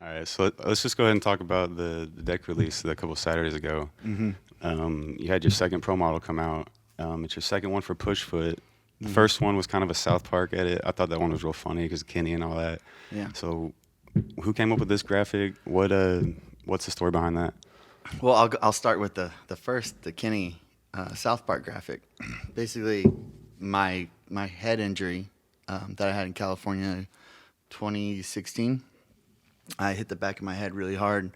All right, so let's just go ahead and talk about the deck release a couple Saturdays ago. You had your second pro model come out. It's your second one for Pushfoot. The first one was kind of a South Park edit. I thought that one was real funny because Kenny and all that. Yeah. So, who came up with this graphic? What's the story behind that? Well, I'll start with the Kenny South Park graphic. Basically, my head injury that I had in California, 2016. I hit the back of my head really hard.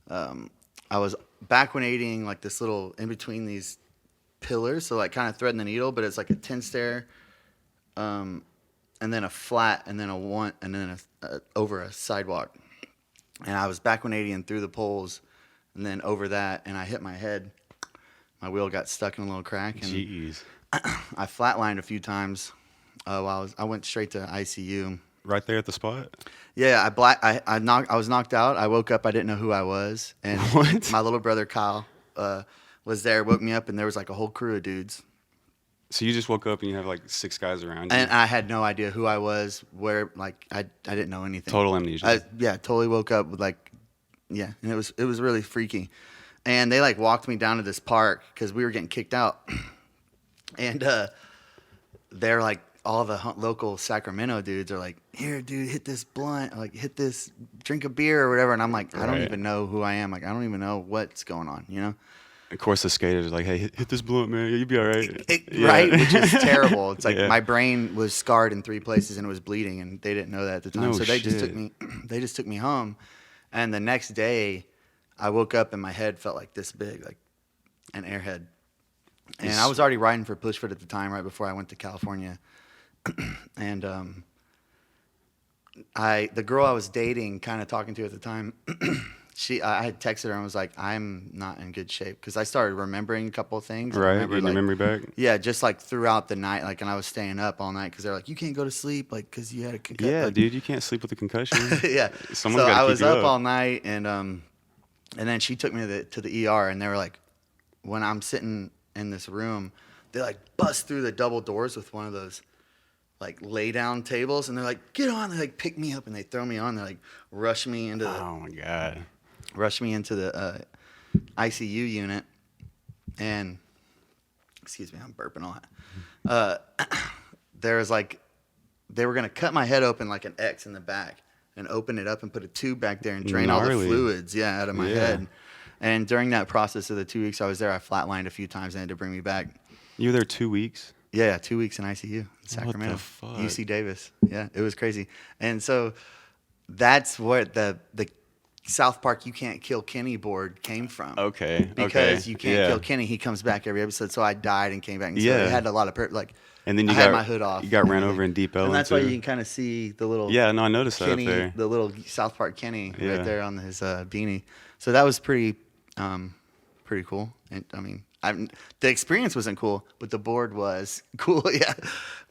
I was back-180ing like this little in between these pillars, so like kind of threading the needle, but it's like a 10 stair, and then a flat, and then a one, and then over a sidewalk. And I was back-180ing through the poles, and then over that, and I hit my head. My wheel got stuck in a little crack, and Jeez. I flatlined a few times. While I went straight to ICU. Right there at the spot? Yeah, I was knocked out. I woke up. I didn't know who I was, and What? my little brother Kyle was there, woke me up, and there was like a whole crew of dudes. So you just woke up and you have like 6 guys around you? And I had no idea who I was, where, like I didn't know anything. Total amnesia. Totally woke up with and it was really freaky. And they like walked me down to this park because we were getting kicked out, and they're like. All the local Sacramento dudes are like, here, dude, hit this blunt, like hit this, drink a beer or whatever. And I'm like, I don't even know who I am. Like, I don't even know what's going on, you know? Of course, the skaters are like, hey, hit this blunt, man. You'll be all right. Right? Which is terrible. It's like my brain was scarred in 3 places and it was bleeding, and they didn't know that at the time. No so they shit. just took me home. And the next day, I woke up and my head felt like this big, like an airhead. And I was already riding for Pushfoot at the time, right before I went to California. And the girl I was dating, kind of talking to at the time, I had texted her and was like, I'm not in good shape, because I started remembering a couple of things. Right, getting your memory back. Yeah, just like throughout the night, like, and I was staying up all night because they're like, you can't go to sleep, like, because you had a concussion. Yeah, dude, you can't sleep with a concussion. Yeah, Someone's so gotta I keep was you up all night, and then she took me to the ER, and they were like, when I'm sitting in this room, they like bust through the double doors with one of those like lay down tables, and they're like, get on. They like pick me up and they throw me on. They like rush me into Oh my god. the ICU unit. And excuse me, I'm burping a lot. There was like, they were gonna cut my head open like an X in the back and open it up and put a tube back there and drain all the fluids out of my head. And during that process of the 2 weeks I was there, I flatlined a few times and had to bring me back. You were there 2 weeks? Yeah, 2 weeks in ICU in Sacramento. What the fuck? UC Davis. Yeah, it was crazy. And so that's what the South Park You Can't Kill Kenny board came from. Okay. Because you can't kill Kenny. He comes back every episode. So I died and came back. And so it had a lot of and then I had my hood off. You got ran over in Deep Ellum. And that's why you can kind of see the little I noticed Kenny, that up there. the little South Park Kenny right there on his beanie. So that was pretty cool. And I mean, the experience wasn't cool, but the board was cool. Yeah.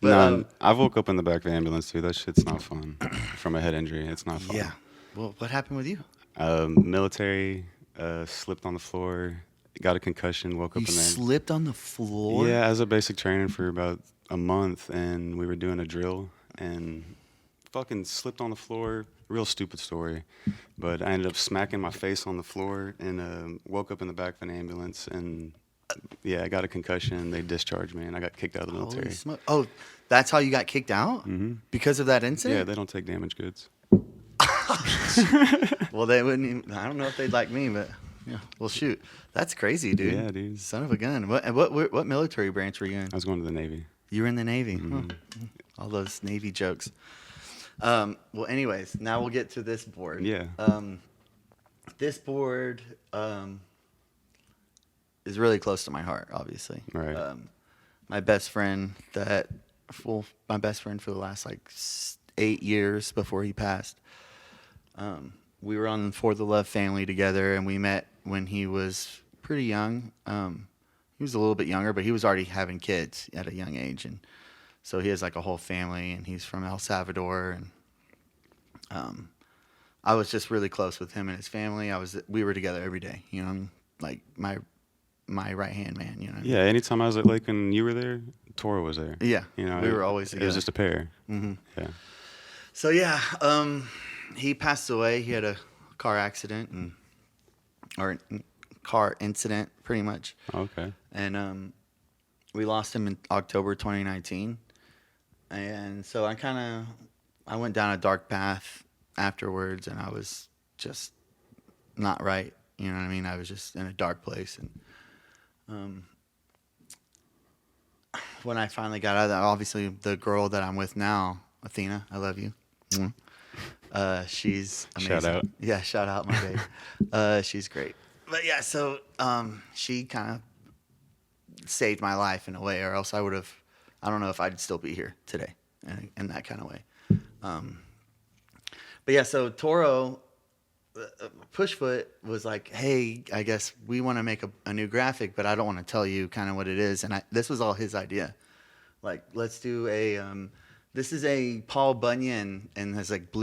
But, I woke up in the back of the ambulance too. That shit's not fun. From a head injury, it's not fun. Yeah. Well, what happened with you? Military, slipped on the floor, got a concussion, woke up You in there. slipped on the floor? Yeah, as a basic training for about a month, and we were doing a drill, and fucking slipped on the floor. Real stupid story, but I ended up smacking my face on the floor and woke up in the back of an ambulance, and I got a concussion. They discharged me, and I got kicked out of the military. Holy smoke. Oh, that's how you got kicked out? Mm-hmm. Because of that incident? Yeah, they don't take damaged goods. Well, they wouldn't even, I don't know if they'd like me, but yeah. Well, shoot. That's crazy, dude. Yeah, dude. Son of a gun. What military branch were you in? I was going to the Navy. You were in the Navy. Mm-hmm. Huh. All those Navy jokes. Well, anyways, now we'll get to this board. Yeah. This board is really close to my heart, obviously. Right. My best friend for the last 8 years before he passed. We were on For the Love Family together, and we met when he was pretty young. He was a little bit younger, but he was already having kids at a young age, and so he has like a whole family, and he's from El Salvador, and I was just really close with him and his family. We were together every day, you know, like my right hand man, you know. Yeah, anytime I was at Lake and you were there, Toro was there. Yeah, you know, we were always together. It was just a pair. Mm-hmm. Yeah. So yeah, he passed away. He had a car accident or car incident, pretty much. Okay. And we lost him in October 2019. And so I went down a dark path afterwards, and I was just not right. You know what I mean? I was just in a dark place. And when I finally got out of that, obviously the girl that I'm with now, Athena, I love you. She's amazing. Shout out. Yeah, shout out, my babe. She's great. But yeah, so she kind of saved my life in a way, or else I don't know if I'd still be here today in that kind of way. But yeah, so Toro, Pushfoot was like, hey, I guess we want to make a new graphic, but I don't want to tell you kind of what it is. And this was all his idea. Like, let's do this is a Paul Bunyan and has like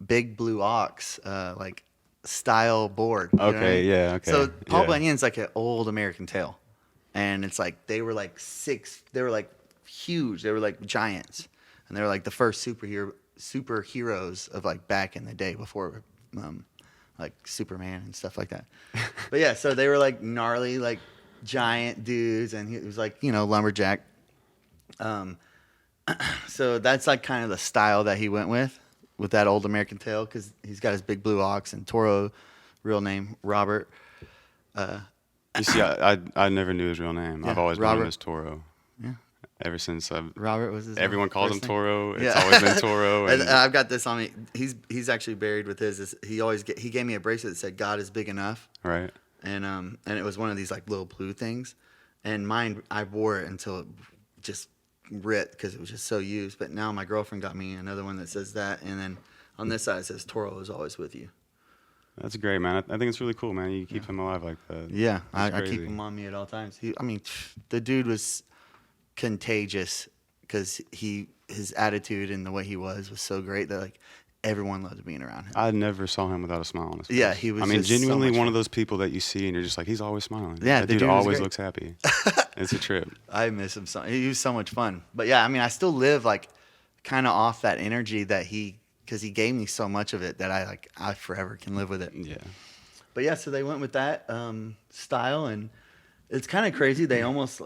big blue ox, like style board. Okay, I mean? Yeah, okay. So Paul Bunyan's like an old American tale. And it's like, they were like huge. They were like giants. And they were like the first superheroes of like back in the day before like Superman and stuff like that. But yeah, so they were like gnarly, like giant dudes, and he was like, lumberjack. So that's like kind of the style that he went with that old American tale, because he's got his big blue ox, and Toro, real name Robert. You see, I never knew his real name. Yeah, I've always known him as Toro. Yeah. Ever since Robert was his everyone calls him first name? Toro. It's Yeah. always been Toro. And I've got this on me. He's actually buried with his. He gave me a bracelet that said "God is big enough." Right. And it was one of these like little blue things, and mine, I wore it until it just ripped because it was just so used. But now my girlfriend got me another one that says that, and then on this side it says "Toro is always with you." That's great, man. I think it's really cool, man. You keep him alive like that. Yeah, I That's keep crazy. him on me at all times. The dude was contagious because his attitude and the way he was so great that like everyone loved being around him. I never saw him without a smile on his face. Yeah, he was. I mean, just so genuinely much one fun. of those people that you see and you're just like, he's always smiling. Yeah, that the dude dude was always great. looks happy. It's a trip. I miss him so. He was so much fun. But yeah, I mean, I still live like kind of off that energy that because he gave me so much of it that I forever can live with it. Yeah. But yeah, so they went with that style, and it's kind of crazy. They almost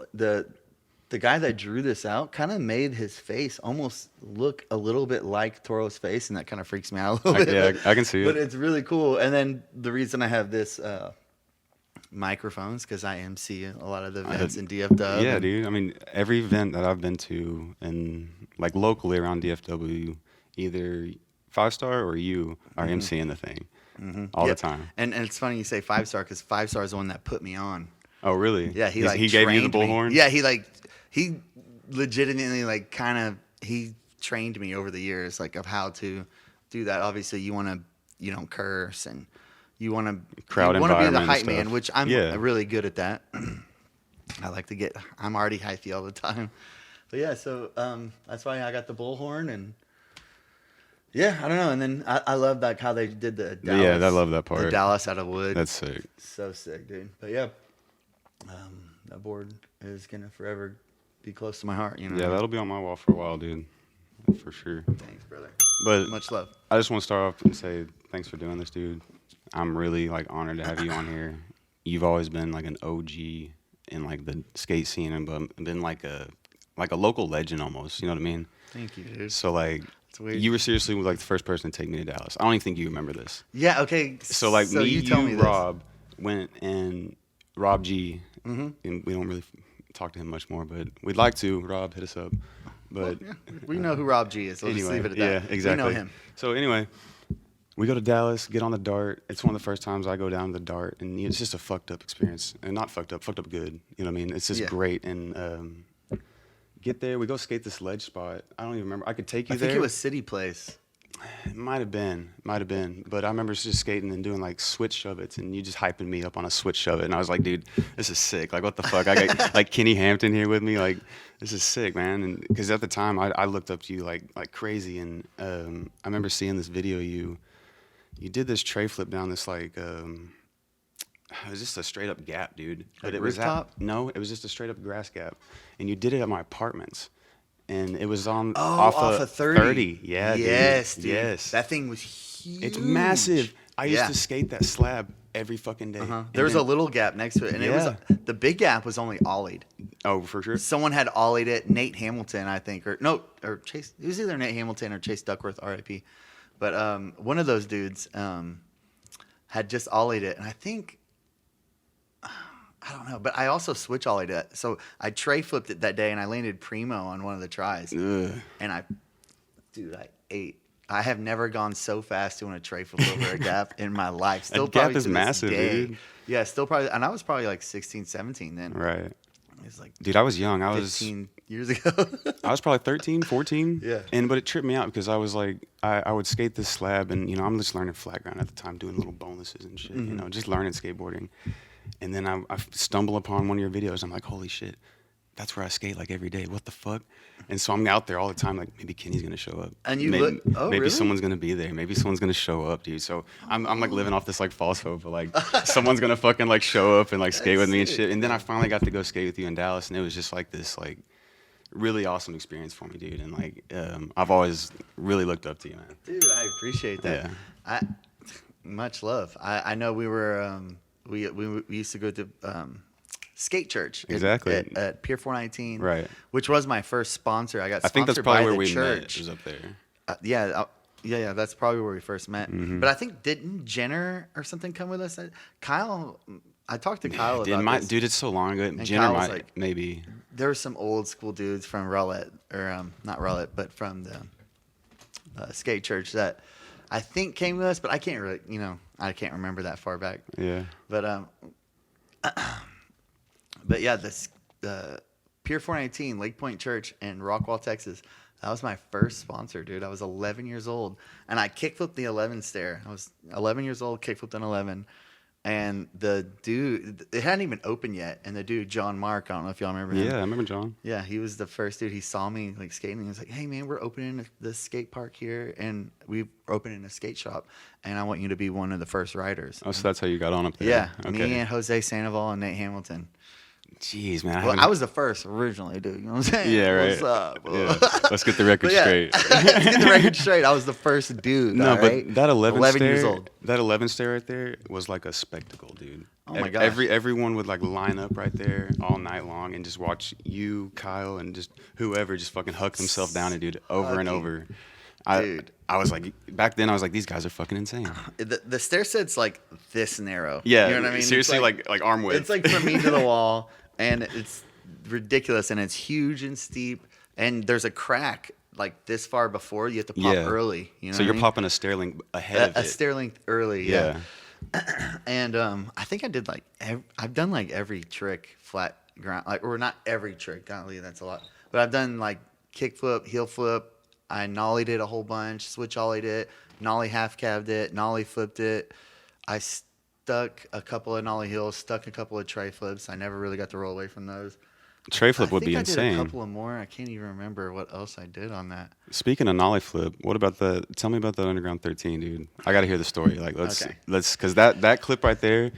the guy that drew this out kind of made his face almost look a little bit like Toro's face, and that kind of freaks me out a little bit. Yeah, I can see it. But it's really cool. And then the reason I have this microphones because I MC a lot of the events in DFW. Yeah, dude. I mean, every event that I've been to, and like locally around DFW, either 5-Star or you are MCing the thing all the time. And it's funny you say 5-Star because 5-Star is the one that put me on. Oh, really? Yeah, he gave you the trained me. bullhorn. Yeah, he legitimately he trained me over the years like of how to do that. Obviously, you don't curse, and you want to Crowd be the environment hype and man, stuff. which I'm Yeah. really good at that. I'm already hypey all the time. But yeah, so that's why I got the bullhorn, and yeah, I don't know. And then I love that how they did the Dallas. Yeah, I love that part. The Dallas out of wood. That's sick. So sick, dude. But yeah, that board is gonna forever be close to my heart. You know. Yeah, that'll be on my wall for a while, dude. For sure. Thanks, brother. But Much love. I just want to start off and say thanks for doing this, dude. I'm really like honored to have you on here. You've always been like an OG in like the skate scene, and been like a local legend almost. You know what I mean? Thank you, dude. So like, It's weird. you were seriously like the first person to take me to Dallas. I don't even think you remember this. Yeah. Okay. So like me, you tell me this. Rob went, and Rob G, and we don't really talk to him much more, but we'd like to. Rob, hit us up. But Yeah, we know who Rob G is. So anyway, just leave it at yeah, that. exactly. We know him. So anyway, we go to Dallas, get on the Dart. It's one of the first times I go down the Dart, and it's just a fucked up experience, and not fucked up good. You know what I mean? It's just Yeah. great. And get there, we go skate this ledge spot. I don't even remember. I could take you I there. think it was City Place. It might have been. But I remember just skating and doing like switch shove-its, and you just hyping me up on a switch shove-it, and I was like, dude, this is sick. Like, what the fuck? I got like Kenny Hampton here with me. Like, this is sick, man. And because at the time, I looked up to you like crazy, and I remember seeing this video. You did this tray flip down this like it was just a straight up gap, dude. But Like it was rooftop? no, it was just a straight up grass gap, and you did it at my apartments. And it was on Off of 30. Yeah, Yes, dude. dude. Yes. That thing was huge. It's massive. I used Yeah. to skate that slab every fucking day. And There was a then- little gap next to it, and it was the big gap was only ollied. Oh, for sure. Someone had ollied it. Nate Hamilton, I think, or Chase. It was either Nate Hamilton or Chase Duckworth, R.I.P. But one of those dudes had just ollied it, and I think I don't know, but I also switch ollied it. So I tray flipped it that day, and I landed primo on one of the tries, Ugh. and I ate. I have never gone so fast doing a tray flip over a gap in my life. Still, A gap probably is to this massive, day. dude. Yeah, still probably, and I was probably like 16, 17 then. Right. It's like Dude, I was young. I was 15 years ago. I was probably 13, 14. Yeah. But it tripped me out because I was like, I would skate this slab, and I'm just learning flat ground at the time, doing little bonuses and shit. Just learning skateboarding. And then I stumble upon one of your videos. I'm like, holy shit, that's where I skate like every day. What the fuck? And so I'm out there all the time, like maybe Kenny's gonna show up. And you maybe, oh, maybe really? someone's gonna be there. Maybe someone's gonna show up, dude. So I'm like living off this like false hope, but like someone's gonna fucking like show up and like skate with me and shit. And then I finally got to go skate with you in Dallas, and it was just like this like really awesome experience for me, dude. And like I've always really looked up to you, man. Dude, I appreciate that. Yeah. Much love. I know we were we used to go to skate church Exactly. at Pier 419, Right. which was my first sponsor. I got I think that's sponsored probably by where the we met. church. It was up there. Yeah, that's probably where we first met. Mm-hmm. But I think didn't Jenner or something come with us? Kyle, I talked to Kyle Dude, about this. dude, it's so long ago. Jenner Kyle was might like- maybe. There were some old school dudes from Rowlett, or not Rowlett, but from the skate church that I think came with us, but I can't really, I can't remember that far back. Yeah. But but yeah, the Pier 419, Lake Point Church in Rockwall, Texas. That was my first sponsor, dude. I was 11 years old, and I kickflipped the 11 stair. I was 11 years old, kickflipped an 11, and the dude, it hadn't even opened yet, and the dude, John Mark, I don't know if y'all remember him. Yeah, I remember John. Yeah, he was the first dude. He saw me like skating. He was like, "Hey man, we're opening the skate park here, and we're opening a skate shop, and I want you to be one of the first riders." Oh, so that's how you got on up there. Yeah, Okay. me and Jose Sandoval and Nate Hamilton. Jeez, man. Well, I was the first originally, dude. You know what I'm saying? Yeah, right. What's up? Yeah. Let's get the record But yeah, straight. let's get the record straight. I was the first dude. No, all right? but that 11 years stair, old. that 11 stair right there was like a spectacle, dude. Oh my gosh. Everyone would like line up right there all night long and just watch you, Kyle, and just whoever just fucking huck themselves down and dude over and Fucking over. dude. I was like, back then I was like, these guys are fucking insane. The stair set's like this narrow. Yeah, you know what I mean? It's seriously, like arm width. It's like from me to the wall, and it's ridiculous, and it's huge and steep, and there's a crack like this far before you have to pop Yeah. early. You know so what you're I mean? popping a stair link ahead of a it. stair length early. Yeah. Yeah. And I think I did like I've done like every trick flat ground, like, or not every trick. Golly, that's a lot. But I've done like kick flip, heel flip. I nollied it a whole bunch, switch ollied it, nollie half calved it, nollie flipped it. I stuck a couple of nollie heels, stuck a couple of tray flips. I never really got to roll away from those. Tray flip would I be think I did a insane. couple of more. I can't even remember what else I did on that. Speaking of nollie flip, what about tell me about that Underground 13, dude. I got to hear the story. Like, Okay. cause that clip right there,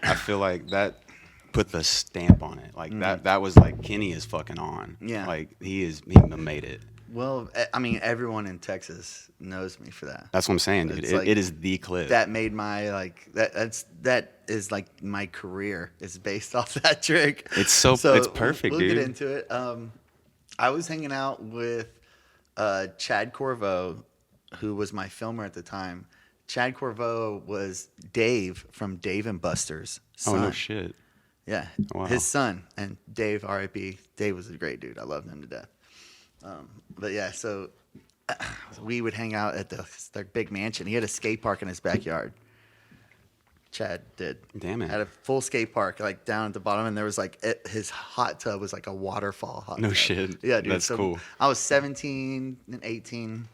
I feel like that put the stamp on it. Like that was like Kenny is fucking on. Yeah. Like he made it. Well, I mean, everyone in Texas knows me for that. That's what I'm saying, dude. It's It, like- it is the clip. That made my that is like my career is based off that trick. It's it's perfect, we'll dude. get into it. I was hanging out with Chad Corvo, who was my filmer at the time. Chad Corvo was Dave from Dave and Buster's Oh son. no shit. Yeah, Wow. his son. And Dave, R.I.P. Dave was a great dude. I loved him to death. But yeah, so we would hang out at their big mansion. He had a skate park in his backyard. Chad did. Damn it. Had a full skate park like down at the bottom, and there was like his hot tub was like a waterfall hot No tub. shit. Yeah, dude. That's so cool. I was 17 and 18.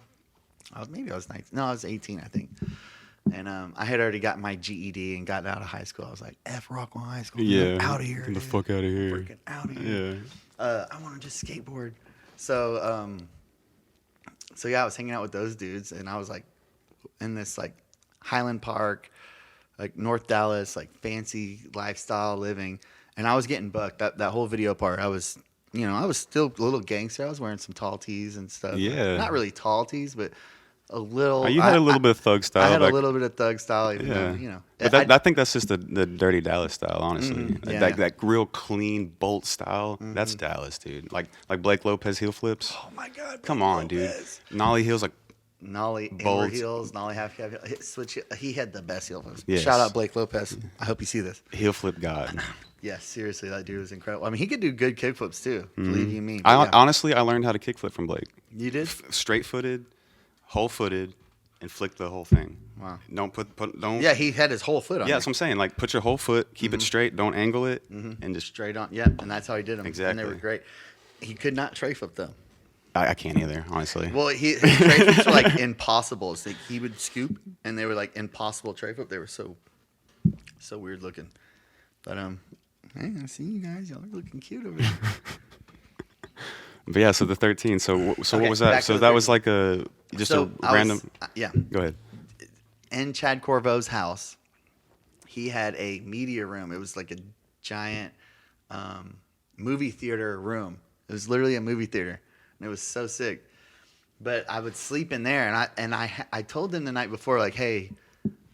Maybe I was 19. No, I was 18, I think. And I had already got my GED and gotten out of high school. I was like, F Rockwell High School. Yeah. I'm out of here. Get the dude. fuck out of here. Freaking out of here. Yeah. I want to just skateboard. So, so yeah, I was hanging out with those dudes, and I was like in this like Highland Park, like North Dallas, like fancy lifestyle living, and I was getting bucked. That whole video part, I was still a little gangster. I was wearing some tall tees and stuff. Yeah. Not really tall tees, but a little. Oh, you had a little bit of thug style. I had a back- little bit of thug style, even Yeah. though, you know. But I think that's just the dirty Dallas style, honestly. Yeah, that yeah. that real clean bolt style. That's Dallas, dude. Like Blake Lopez heel flips. Oh my God! Come on, dude. Nollie heels like Nollie inward Bolts. heels, Nollie half switch. He had the best heel flips. Yes. Shout out Blake Lopez. I hope you see this. heel flip god. Yeah, seriously, that dude was incredible. I mean, he could do good kick flips too. Believe you me. I But yeah. honestly I learned how to kick flip from Blake. You did? Straight footed, whole footed, and flick the whole thing. Wow. Don't don't. Yeah, he had his whole foot on. Yeah, there. that's what I'm saying. Like, put your whole foot, keep it straight, don't angle it, and just. Straight on. Yeah, and that's how he did them. And Exactly. they were great. He could not tray flip though. I can't either, honestly. Well, his tray flips were like impossible. It's like he would scoop, and they were like impossible tray flip. They were so weird looking. But hey, I see you guys. Y'all are looking cute over there. But yeah, so the 13. So what Okay, was back that? to So the that was 13. like a random. Yeah. Go ahead. In Chad Corvo's house, he had a media room. It was like a giant movie theater room. It was literally a movie theater, and it was so sick. But I would sleep in there, and I told them the night before, like, hey,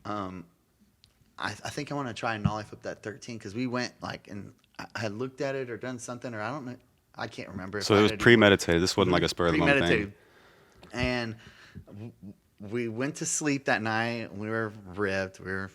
I think I want to try and nollie flip that 13 because we went like and I had looked at it or done something, or I don't know, I can't remember. If So I it was had premeditated. This wasn't like a spur of the moment premeditated. thing. And we went to sleep that night. We were ripped. We were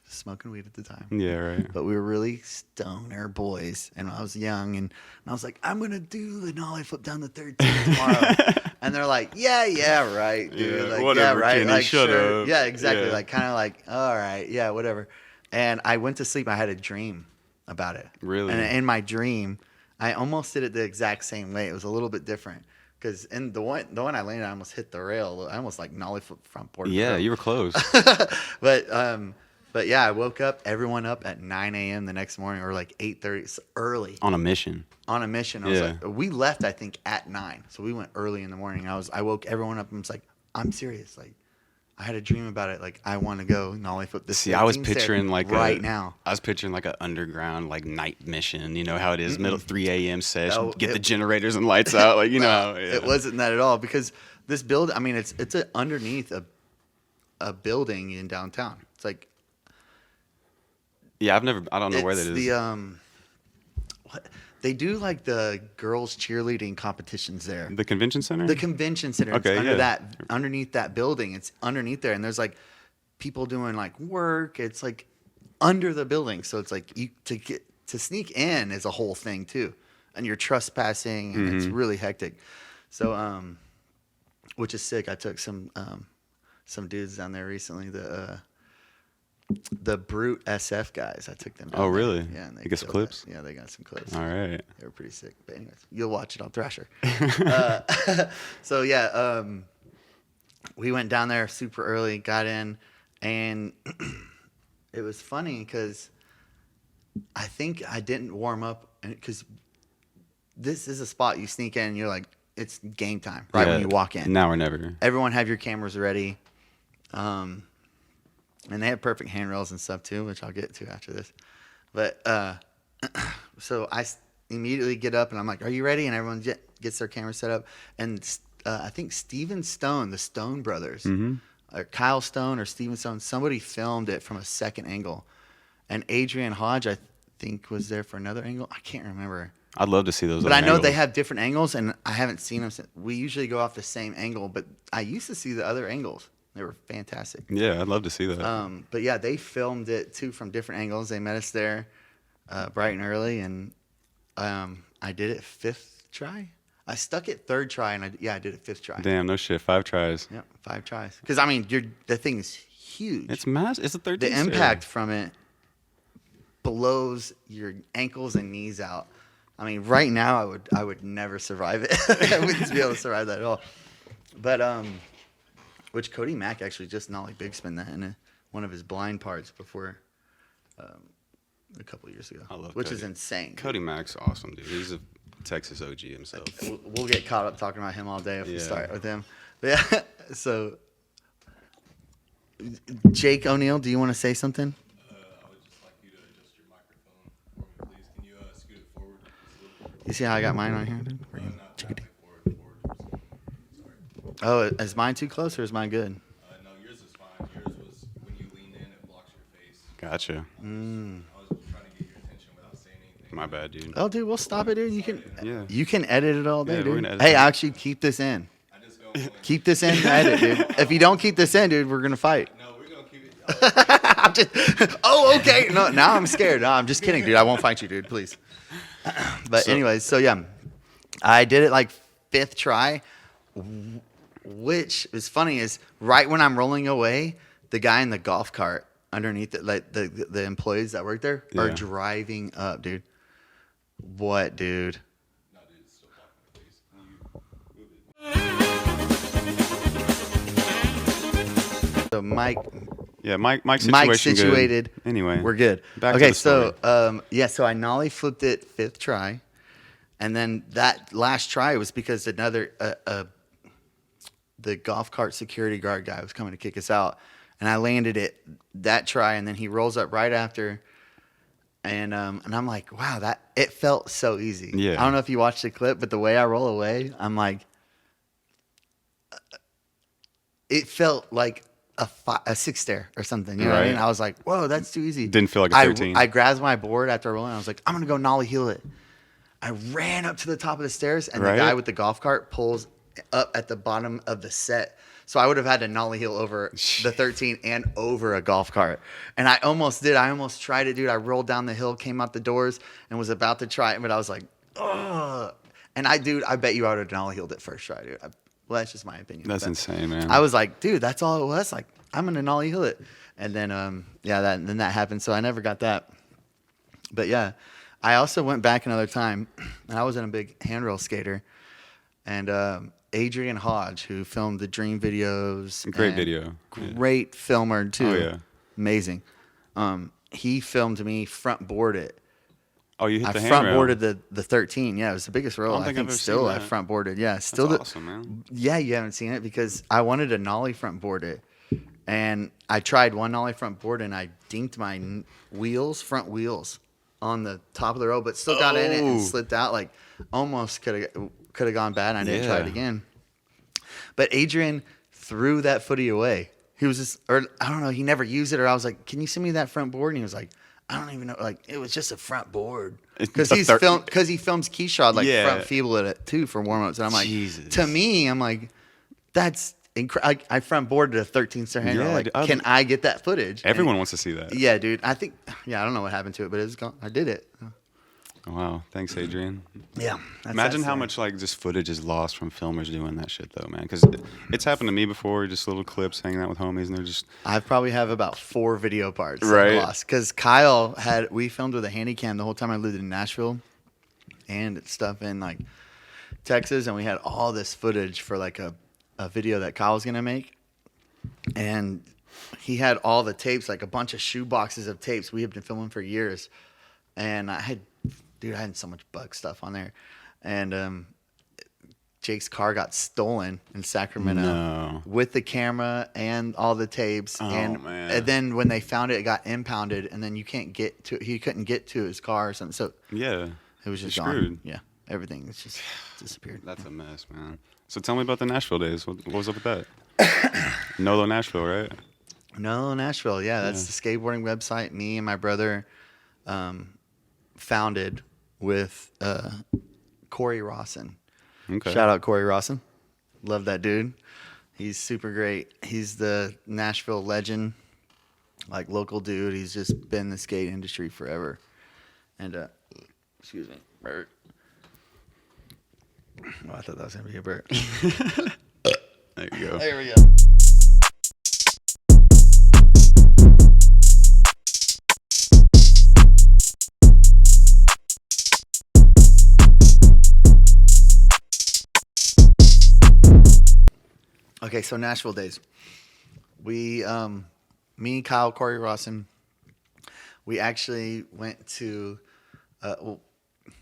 smoking weed at the time. Yeah, right. But we were really stoner boys. And I was young. And I was like, I'm going to do the nollie flip down the 13 tomorrow. And they're like, yeah, right, dude. Yeah, Like, whatever, yeah, right. Kenny, Like, shut sure. up. Yeah, exactly. Yeah. Like, kind of like, all right. Yeah, whatever. And I went to sleep. I had a dream about it. Really? And in my dream, I almost did it the exact same way. It was a little bit different. Because in the one I landed, I almost hit the rail. I almost like nollie flip front board. Yeah, you were close. But yeah, I woke up, everyone up at 9 a.m. the next morning, or like 8:30, so early On a mission. on a mission. I was Yeah. like, we left, I think, at 9, so we went early in the morning. I woke everyone up and was like, I'm serious. Like, I had a dream about it. Like, I want to go nollie flip this. See, I was 13 stair picturing like right now. I was picturing like an underground like night mission. You know how it is, middle 3 a.m. session. No, Get the it- generators and lights out. Like how, yeah. It wasn't that at all because this building. I mean, it's underneath a building in downtown. It's like Yeah, I don't know where that is. the what they do like the girls cheerleading competitions there. The convention center. The convention center. Okay, It's under yeah. that, underneath that building. It's underneath there, and there's like people doing like work. It's like under the building, so it's like to sneak in is a whole thing too, and you're trespassing, and it's really hectic. So, which is sick. I took some dudes down there recently. The Brute SF guys. I took them. Down Oh, there. really? Yeah, and You got some killed clips? that. Yeah, they got some clips. All right. They were pretty sick. But anyways, you'll watch it on Thrasher. So yeah, we went down there super early, got in, and it was funny because I think I didn't warm up because this is a spot you sneak in and you're like, it's game time right when you walk in. Now or never. Everyone have your cameras ready. And they have perfect handrails and stuff too, which I'll get to after this. But so I immediately get up and I'm like, "Are you ready?" And everyone gets their camera set up. And I think Steven Stone, the Stone brothers, or Kyle Stone or Steven Stone, somebody filmed it from a second angle. And Adrian Hodge, I think, was there for another angle. I can't remember. I'd love to see those. But other I know they angles. have different angles, and I haven't seen them. We usually go off the same angle, but I used to see the other angles. They were fantastic. Yeah, I'd love to see that. But yeah, they filmed it too from different angles. They met us there bright and early, and I did it fifth try. I stuck it third try, and I did it fifth try. Damn, no shit. 5 tries. Yep, 5 tries. Because I mean, the thing is huge. It's mass. It's a 13. The impact from it blows your ankles and knees out. I mean, right now I would never survive it. I wouldn't be able to survive that at all. But which Cody Mack actually just nollie big spin that in one of his blind parts before a couple years ago, I love which Cody. is insane. Cody Mack's awesome, dude. He's a Texas OG himself. We'll get caught up talking about him all day if we Yeah. start with him. But yeah, so Jake O'Neill, do you want to say something? I would just like you to adjust your microphone for me, please. Can you scoot it forward just a little bit? You see how I got mine on here? Dude? Not halfway forward. Sorry. Oh, is mine too close or is mine good? No, yours is fine. Yours was when you lean in, it blocks your face. Gotcha. I was trying to get your attention without saying anything. My bad, dude. Oh, dude, we'll stop it, dude. Yeah. You can edit it all day, Yeah, we're dude. gonna edit Hey, it. actually, keep this in. I just go. Keep this in. Edit, dude. If you don't keep this in, dude, we're gonna fight. No, we're gonna keep it. I'm just, oh, okay. No, now I'm scared. No, I'm just kidding, dude. I won't fight you, dude. Please. But anyways, so yeah, I did it like 5th try, which is funny is right when I'm rolling away, the guy in the golf cart underneath it, like the employees that work there are Yeah. driving up, dude. What, dude? No, dude, it's still blocking the face. So Mike. Yeah, Mike's Mike's situation situated. Good. Anyway, We're good. Back to Okay, the story. so yeah, so I nollie flipped it 5th try, and then that last try was because another the golf cart security guard guy was coming to kick us out, and I landed it that try, and then he rolls up right after, and I'm like, wow, that it felt so easy. Yeah. I don't know if you watched the clip, but the way I roll away, I'm like, it felt like a 6 stair or something. You know what I mean? Right. I was like, whoa, that's too easy. Didn't feel like a 13. I grabbed my board after rolling. I was like, I'm going to go nollie heel it. I ran up to the top of the stairs, and Right. the guy with the golf cart pulls up at the bottom of the set. So I would have had to nollie heel over the 13 and over a golf cart. And I almost did. I almost tried it, dude. I rolled down the hill, came out the doors, and was about to try it, but I was like, ugh. And I bet you I would have nollie heeled it first try, dude. Well, that's just my opinion. That's but insane, man. I was like, dude, that's all it was. Like, I'm gonna nollie heel it, and then then that happened. So I never got that. But yeah, I also went back another time, and I wasn't a big handrail skater, and Adrian Hodge, who filmed the Dream videos, Great and video. Yeah. great filmer too. Oh, yeah. Amazing. He filmed me front board it. Oh, you hit I the front handrail. boarded the 13. Yeah, it was the biggest roll. I don't I think think I've ever still seen I that. front boarded. Yeah, still That's awesome, man. Yeah, you haven't seen it because I wanted to nollie front board it, and I tried one nollie front board and I dinked my front wheels, on the top of the row, but still got in it and Oh. slipped out. Like almost could have gone bad. And I didn't try it Yeah. again. But Adrian threw that footy away. He was just, or I don't know, he never used it. Or I was like, "Can you send me that front board?" And he was like, "I don't even know." Like it was just a front board because The he films Keyshot like Yeah. front feeble at it too for warm-ups. And I'm like, Jesus. to me, I'm like, that's incredible. I front boarded a 13-star handle. Yeah, like, dude, can I get that footage? Everyone wants to see that. And, yeah, dude. I think, I don't know what happened to it, but it was gone. I did it. Wow. Thanks, Adrian. Yeah. Imagine how much like just footage is lost from filmers doing that shit though, man. Because it's happened to me before. Just little clips hanging out with homies, and they're just I probably have about 4 video parts Right. lost because we filmed with a handy cam the whole time I lived in Nashville and stuff in like Texas, and we had all this footage for like a video that Kyle was gonna make, and he had all the tapes, like a bunch of shoe boxes of tapes we had been filming for years, and I had so much bug stuff on there, and Jake's car got stolen in Sacramento No. with the camera and all the tapes. Oh, and man. then when they found it, it got impounded, and then he couldn't get to his car or something. So yeah. it was just You're gone. screwed. Yeah, everything was just disappeared. That's a mess, man. So tell me about the Nashville days. What was up with that? Nolo Nashville, right? No, Nashville. Yeah, that's the skateboarding website me and my brother founded with Corey Rawson. Okay. Shout out Corey Rawson. Love that dude. He's super great. He's the Nashville legend, like local dude. He's just been in the skate industry forever. And excuse me, Bert. Oh, I thought that was gonna be a Bert. There you go. There we go. Okay, so Nashville days. We, me, Kyle, Corey Rawson, we actually went to, well,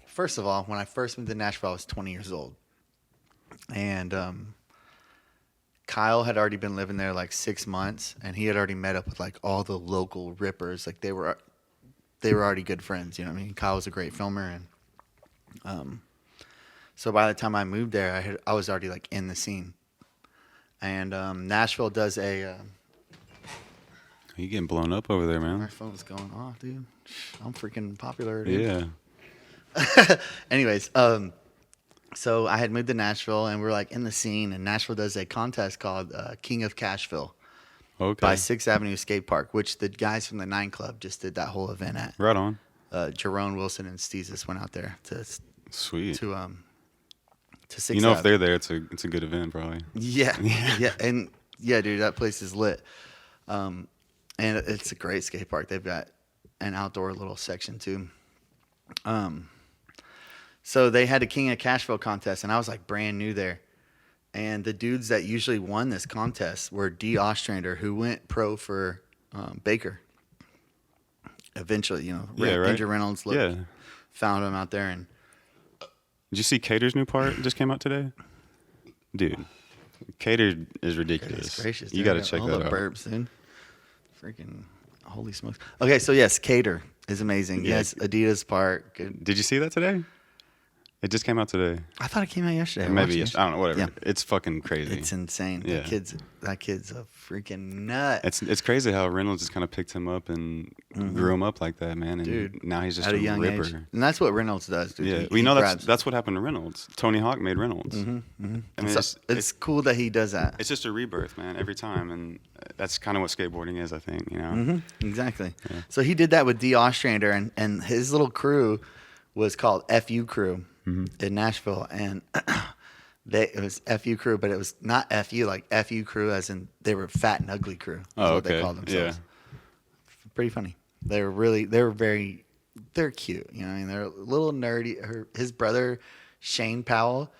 first of all, when I first moved to Nashville, I was 20 years old. And Kyle had already been living there like 6 months, and he had already met up with like all the local rippers. Like they were already good friends, you know what I mean? Kyle was a great filmer, and so by the time I moved there, I was already like in the scene. And Nashville does a. You getting blown up over there, My man? phone's going off, dude. I'm freaking popular, dude. Yeah. Anyways, so I had moved to Nashville, and we were like in the scene, and Nashville does a contest called King of Cashville Okay. by 6th Avenue Skate Park, which the guys from the 9 Club just did that whole event at. Right on. Jerome Wilson and Steezus went out there to Sweet. 6th You know, if Ave. they're there, it's a good event, probably. Yeah, yeah, and yeah, dude, that place is lit. And it's a great skate park. They've got an outdoor little section too. So they had a King of Cashville contest, and I was like brand new there. And the dudes that usually won this contest were D. Ostrander, who went pro for Baker. Eventually, you know, Yeah, right. Andrew Reynolds found him out there, and Did you see Cater's new part just came out today? Dude, Cater is ridiculous. goodness gracious, You dude, got to I got check all that the out. burps, dude. Freaking holy smokes. Okay, so yes, Cater is amazing. Yeah. Yes, Adidas part. Good. Did you see that today? It just came out today. I thought it came out yesterday. I Maybe watched it yes. I don't know. Whatever. Yeah. It's fucking crazy. It's insane. Yeah. That kid's a freaking nut. It's crazy how Reynolds just kind of picked him up and grew him up like that, man. And Dude, now he's just at a a young ripper. age. And that's what Reynolds does, dude. Yeah, He we know grabs. that's what happened to Reynolds. Tony Hawk made Reynolds. I mean, it's cool that he does that. it's just a rebirth, man, every time, and that's kind of what skateboarding is, I think. You know, Exactly. So he did that with D. Ostrander, and his little crew was called FU Crew in Nashville, and it was FU Crew, but it was not FU like FU Crew, as in they were Fat and Ugly Crew. Is Oh, what they okay. called themselves. Yeah. Pretty funny. They're cute. You know, I mean, they're a little nerdy. His brother Shane Powell,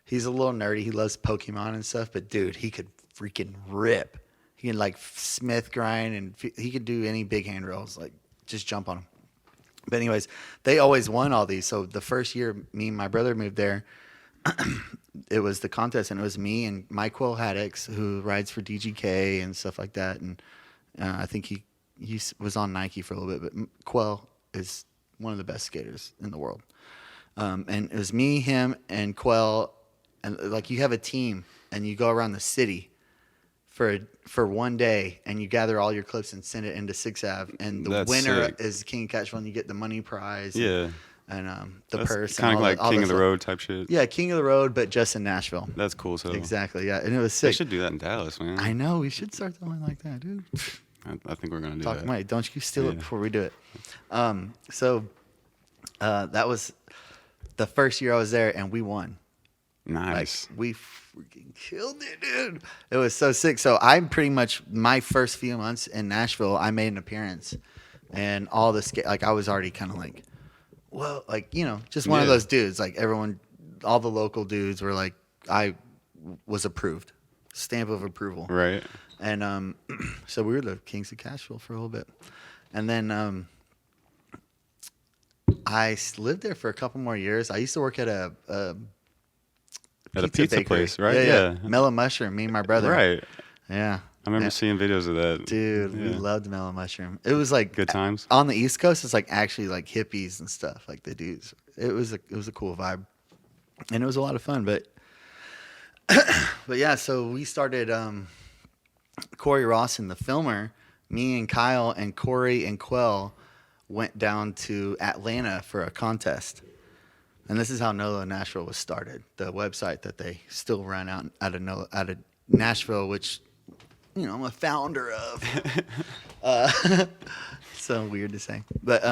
he's a little nerdy. He loves Pokemon and stuff, but dude, he could freaking rip. He can like Smith grind, and he could do any big hand rolls. Like just jump on him. But anyways, they always won all these. So the first year me and my brother moved there, it was the contest, and it was me and Mike Will Haddix, who rides for DGK and stuff like that. And I think he was on Nike for a little bit, but Quell is one of the best skaters in the world. And it was me, him, and Quell, and like you have a team, and you go around the city for one day, and you gather all your clips and send it into 6th Ave, and the That's winner sick. is King of Cashville, and you get the money prize. Yeah. And the That's purse. kind and of all like that, all King that of the stuff. Road type shit. Yeah, King of the Road, but just in Nashville. That's cool. So Exactly, yeah. And it was they sick. should do that in Dallas, man. I know. We should start something like that, dude. I think we're gonna do Talk that. money. Don't you steal it Yeah. before we do it. So that was the first year I was there, and we won. Nice. Like, we freaking killed it, dude. It was so sick. So I'm pretty much, my first few months in Nashville, I made an appearance. And all the like, I was already kind of like, well, like, you know, just one of Yeah. those dudes. Like, everyone, all the local dudes were like, I was approved. Stamp of approval. Right. And so we were the Kings of Cashville for a little bit. And then I lived there for a couple more years. I used to work at a Pizza bakery. place, right? Yeah. Mellow Mushroom, me and my brother. Right. Yeah. I remember Yeah. seeing videos of that. Dude, we Yeah. loved Mellow Mushroom. It was like Good times. on the East Coast. It's like actually like hippies and stuff. Like the dudes. It was a cool vibe, and it was a lot of fun. But yeah, so we started. Corey Rawson, the filmer, me and Kyle and Corey and Quell went down to Atlanta for a contest. And this is how NOLA Nashville was started, the website that they still run out of Nashville, which, you know, I'm a founder of. So weird to say. But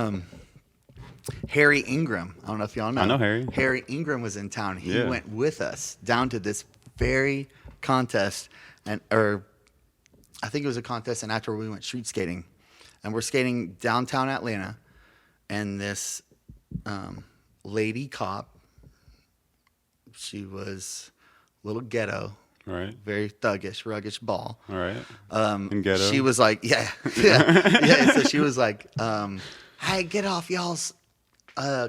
Harry Ingram, I don't know if y'all know. I know Harry. Harry Ingram was in town. He Yeah. went with us down to this very contest, or I think it was a contest, and after we went street skating. And we're skating downtown Atlanta, and this lady cop, she was a little ghetto, Right. very thuggish, ruggish ball. All right. In ghetto. She was like, yeah. Yeah. So she was like, hey, get off y'all's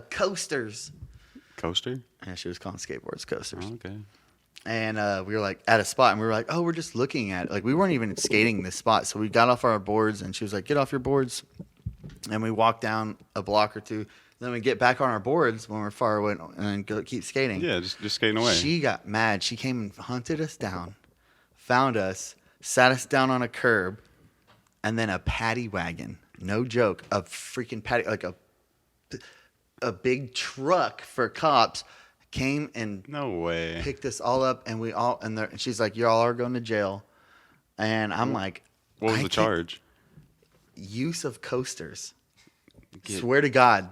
coasters. Coaster. And she was calling skateboards coasters. Oh, okay. And we were like at a spot, and we were like, oh, we're just looking at it. Like, we weren't even skating this spot. So we got off our boards, and she was like, get off your boards. And we walked down a block or two. Then we get back on our boards when we're far away and then keep skating. Yeah, just skating away. She got mad. She came and hunted us down, found us, sat us down on a curb, and then a paddy wagon, no joke, a freaking paddy, like a big truck for cops came and No way. picked us all up, and and she's like, y'all are going to jail. And I'm like, What was I the can't- charge? Use of coasters. Get- Swear to God,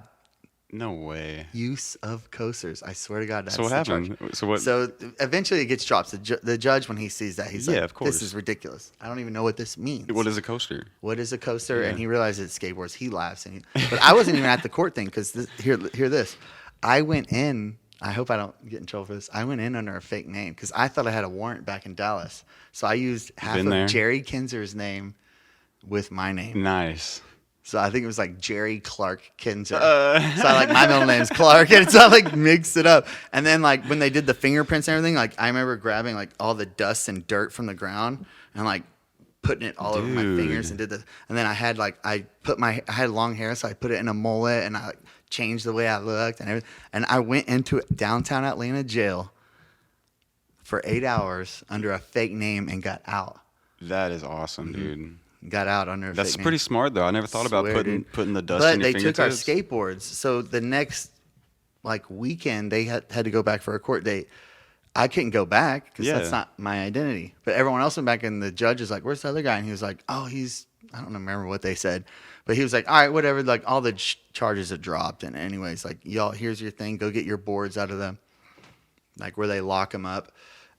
No way. use of coasters. I swear to God, that's So what the charge. happened? So what? So eventually it gets dropped. The judge, when he sees that, he's like, Yeah, of course. this is ridiculous. I don't even know what this means. What is a coaster? What is a coaster? Yeah. And he realizes it's skateboards. He laughs. But I wasn't even at the court thing because hear this. I went in. I hope I don't get in trouble for this. I went in under a fake name because I thought I had a warrant back in Dallas. So I used half Been of there. Jerry Kinzer's name with my name. Nice. So I think it was like Jerry Clark Kinzer. So my middle name's Clark, and so I like mixed it up. And then like when they did the fingerprints and everything, like I remember grabbing like all the dust and dirt from the ground and like putting it all over my Dude. fingers and did the. And then I had I had long hair, so I put it in a mullet and I like changed the way I looked and everything. And I went into downtown Atlanta jail for 8 hours under a fake name and got out. That is awesome, dude. Got out under a That's fake name. pretty smart, though. I never thought about Swear, putting dude. the dust But in your they took our fingertips. skateboards. So the next weekend, they had to go back for a court date. I couldn't go back because Yeah. that's not my identity. But everyone else went back, and the judge is like, "Where's the other guy?" And he was like, "Oh, I don't remember what they said, but he was like, all right, whatever. Like all the charges are dropped, and anyways, like y'all, here's your thing. Go get your boards out of like where they lock them up."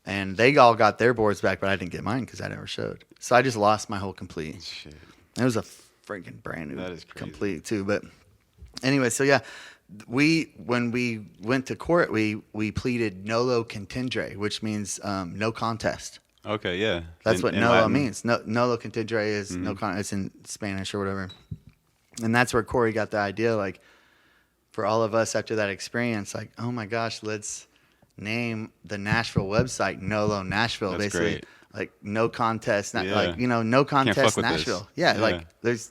And they all got their boards back, but I didn't get mine because I never showed. So I just lost my whole complete. Shit. It was a freaking brand new That is crazy. complete too. But anyway, so yeah, when we went to court, we pleaded nolo contendere, which means no contest. Okay, yeah. That's what In nolo Latin. means. No, nolo contendere is no contest. It's in Spanish or whatever. And that's where Corey got the idea. Like for all of us after that experience, like, oh my gosh, let's name the Nashville website Nolo Nashville. That's basically, great. like no contest, Yeah. like no fuck contest with this. Nashville. Yeah, Yeah. like there's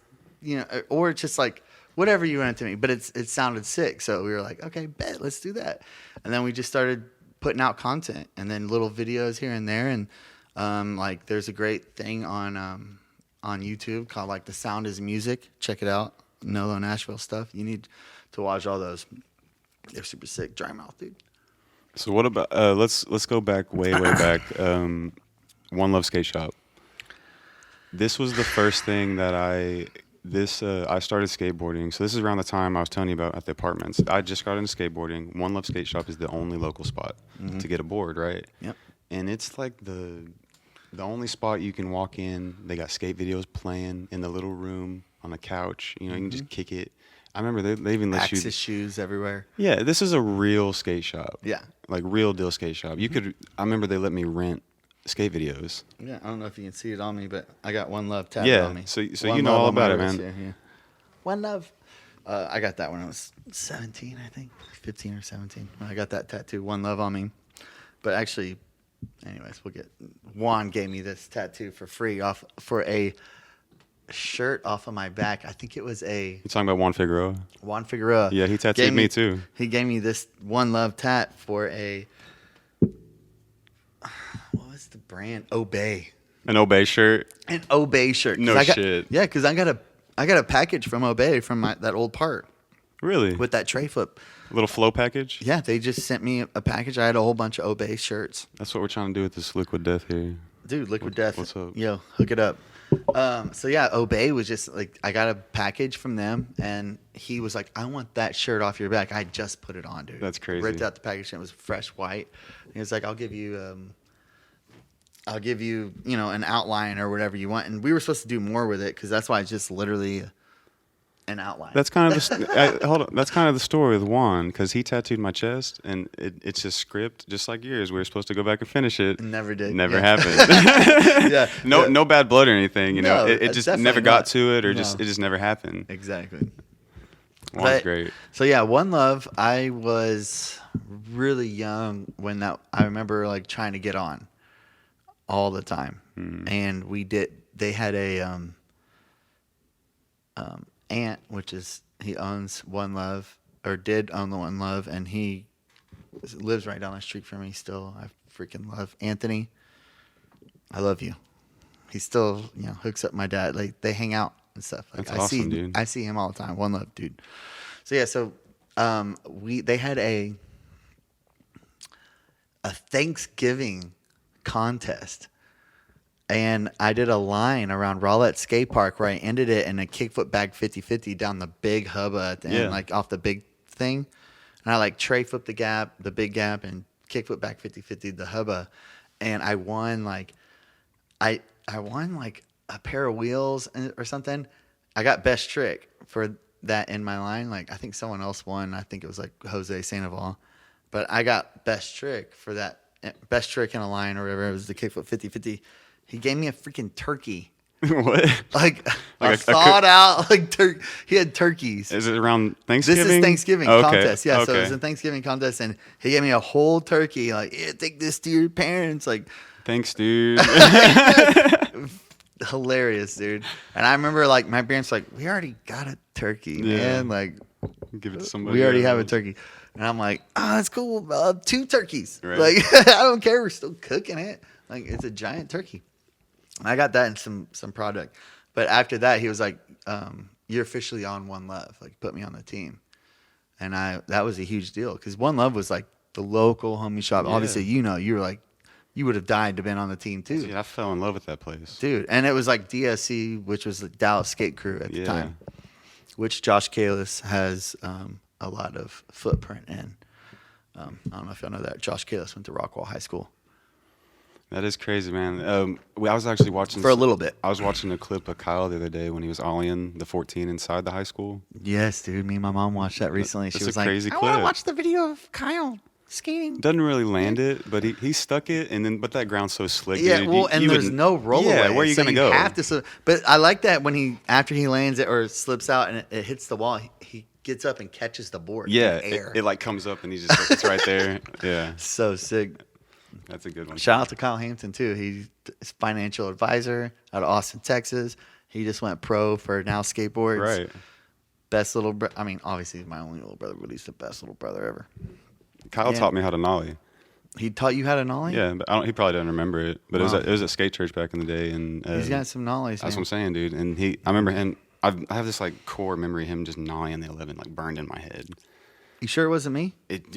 or it's just like whatever you want it to me, but it sounded sick, so we were like, okay, bet, let's do that. And then we just started putting out content and then little videos here and there, and like there's a great thing on YouTube called like The Sound Is Music. Check it out, Nolo Nashville stuff. You need to watch all those. They're super sick. Dry mouth, dude. So what about let's go back way back. One Love Skate Shop. This was the first thing that I started skateboarding. So this is around the time I was telling you about at the apartments. I just got into skateboarding. One Love Skate Shop is the only local spot to get a board, right? Yep. And it's like the only spot you can walk in. They got skate videos playing in the little room on the couch. You know, you can just kick it. I remember they even let Axis you. shoes everywhere. Yeah, this is a real skate shop. Yeah. Like real deal skate shop. You could. I remember they let me rent skate videos. Yeah, I don't know if you can see it on me, but I got One Love tattooed Yeah, on me. so One you know Love all on my about it, wrist man. here, yeah. One Love. I got that when I was 17, I think, 15 or 17. I got that tattoo, One Love on me. But actually, anyways, Juan gave me this tattoo for free for a shirt off of my back. I think it was a You talking about Juan Figueroa? Juan Figueroa. Yeah, he tattooed gave me too. He gave me this One Love tat for a, what was the brand? Obey. An Obey shirt. An Obey shirt. 'Cause No I got, shit. Yeah, because I got a package from Obey from that old part Really? with that tray flip. A little flow package. Yeah, they just sent me a package. I had a whole bunch of Obey shirts. That's what we're trying to do with this Liquid Death here. Dude, Liquid Death. what's up? Yo, hook it up. So yeah, Obey was just like, I got a package from them, and he was like, I want that shirt off your back. I just put it on, dude. That's crazy. Ripped out the package, and it was fresh white. And he was like, I'll give you an outline or whatever you want. And we were supposed to do more with it because that's why it's just literally an outline. That's kind of hold on. That's kind of the story with Juan because he tattooed my chest and it's a script just like yours. We were supposed to go back and finish it. Never did. Never Yeah. happened. Yeah. No bad blood or anything. You know, No, it just definitely never got not. to it or No. it just never happened. Exactly. Juan's But- great. So yeah, One Love. I was really young when I remember like trying to get on all the time, and they had a aunt, which is he owns One Love or did own the One Love, and he lives right down the street from me still. I freaking love Anthony. I love you. He still, hooks up my dad. Like they hang out and stuff. Like That's awesome, dude. I see him all the time. One love, dude. So yeah, they had a Thanksgiving contest. And I did a line around Rowlett Skate Park where I ended it in a kickflip bag 50-50 down the big hubba at the end, like off the big thing. And I like tray flipped the big gap, and kickflip back 50-50 the hubba. And I won I won like a pair of wheels or something. I got best trick for that in my line. Like I think someone else won. I think it was like Jose Sandoval. But I got best trick for that. Best trick in a line or whatever. It was the kickflip 50-50. He gave me a freaking turkey. What? Like a thawed out like he had turkeys. Is it around Thanksgiving? This is Thanksgiving contest. Yeah, so it was Okay. a Thanksgiving contest, and he gave me a whole turkey. Like, yeah, take this to your parents. Like, Thanks, dude. hilarious, dude. And I remember like my parents like, we already got a turkey, man. Like, Give it to somebody. we already have a else. turkey. And I'm like, that's cool. 2 turkeys. Right. Like, I don't care. We're still cooking it. Like, it's a giant turkey. I got that in some product. But after that, he was like, you're officially on One Love. Like, put me on the team. And that was a huge deal because One Love was like the local homie shop. Yeah. Obviously, you were like, you would have died to been on the team too. Dude, I fell in love with that place. Dude. And it was like DSC, which was the Dallas Skate Crew at the Yeah. time, which Josh Kalis has a lot of footprint in. I don't know if y'all know that. Josh Kalis went to Rockwall High School. That is crazy, man. I was actually watching For a little bit. I was watching a clip of Kyle the other day when he was ollieing the 14 inside the high school. Yes, dude. Me and my mom watched that recently. She That's was a like, crazy I want to clip. watch the video of Kyle skating. Doesn't really land it, but he stuck it, but that ground's so slick. Yeah, dude. well, and there's wouldn't- no rollover. Yeah, where are you so gonna go? Have to, but I like that when after he lands it or slips out and it hits the wall, he gets up and catches the board. Yeah, in air. it like comes up and he's just it's right there. Yeah, So sick. that's a good one. Shout out to Kyle Hampton too. He's financial advisor out of Austin, Texas. He just went pro for now skateboards. Right. Best little brother. I mean, obviously, he's my only little brother, but he's the best little brother ever. Kyle Yeah. taught me how to nollie. He taught you how to nollie? Yeah, but he probably doesn't remember it. But Wow. it was at skate church back in the day, and He's got some knowledge. that's what Man. I'm saying, dude. And I remember him. I have this like core memory of him just nollieing the 11 like burned in my head. You sure it wasn't me?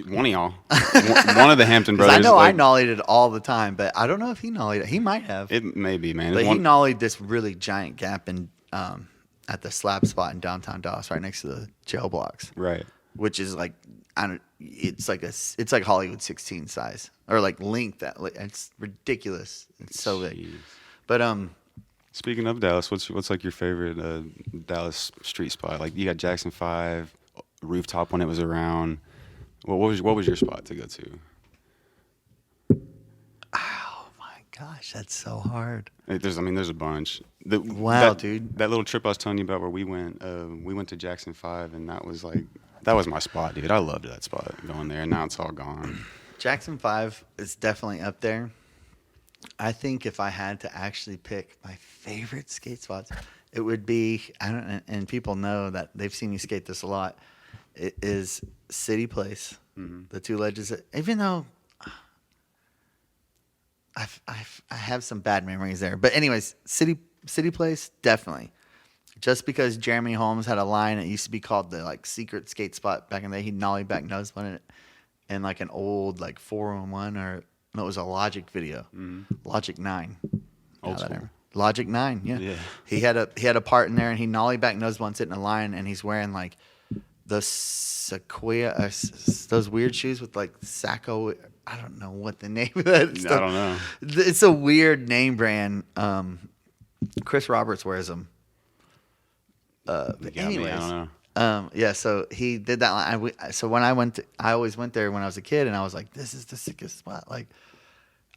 One of y'all, one of the Hampton 'Cause brothers. I know I like, nollied it all the time, but I don't know if he nollied it. He might have. It may be, man. But he One- nollied this really giant gap in at the slab spot in downtown Dallas, right next to the jail blocks, right. which is like it's like Hollywood 16 size or like length. It's ridiculous. It's so big. Jeez. But Speaking of Dallas, what's like your favorite Dallas street spot? Like you got Jackson 5, Rooftop when it was around. What was your spot to go to? oh my gosh, that's so hard. There's a bunch. Wow, dude. That little trip I was telling you about where we went to Jackson 5, and that was my spot, dude. I loved that spot going there, and now it's all gone. Jackson 5 is definitely up there. I think if I had to actually pick my favorite skate spots, it would be, and people know that they've seen me skate this a lot, it is City Place, the Two Ledges. Even though I have some bad memories there. But anyways, City Place, definitely. Just because Jeremy Holmes had a line, it used to be called the like secret skate spot back in the day. He'd nollie back nose one in it. And like an old like 411 or no, it was a Logic video. Logic 9. Old Now that I school. remember. Logic 9, yeah. Yeah. He had a part in there and he nollie back nose one sitting in a line and he's wearing like those Sequoia those weird shoes with like Sacco. I don't know what the name of that is. I don't know. It's a weird name brand. Chris Roberts wears them. You got me, Anyways, I don't know. yeah, so he did that line. So when I always went there when I was a kid, and I was like, this is the sickest spot. Like,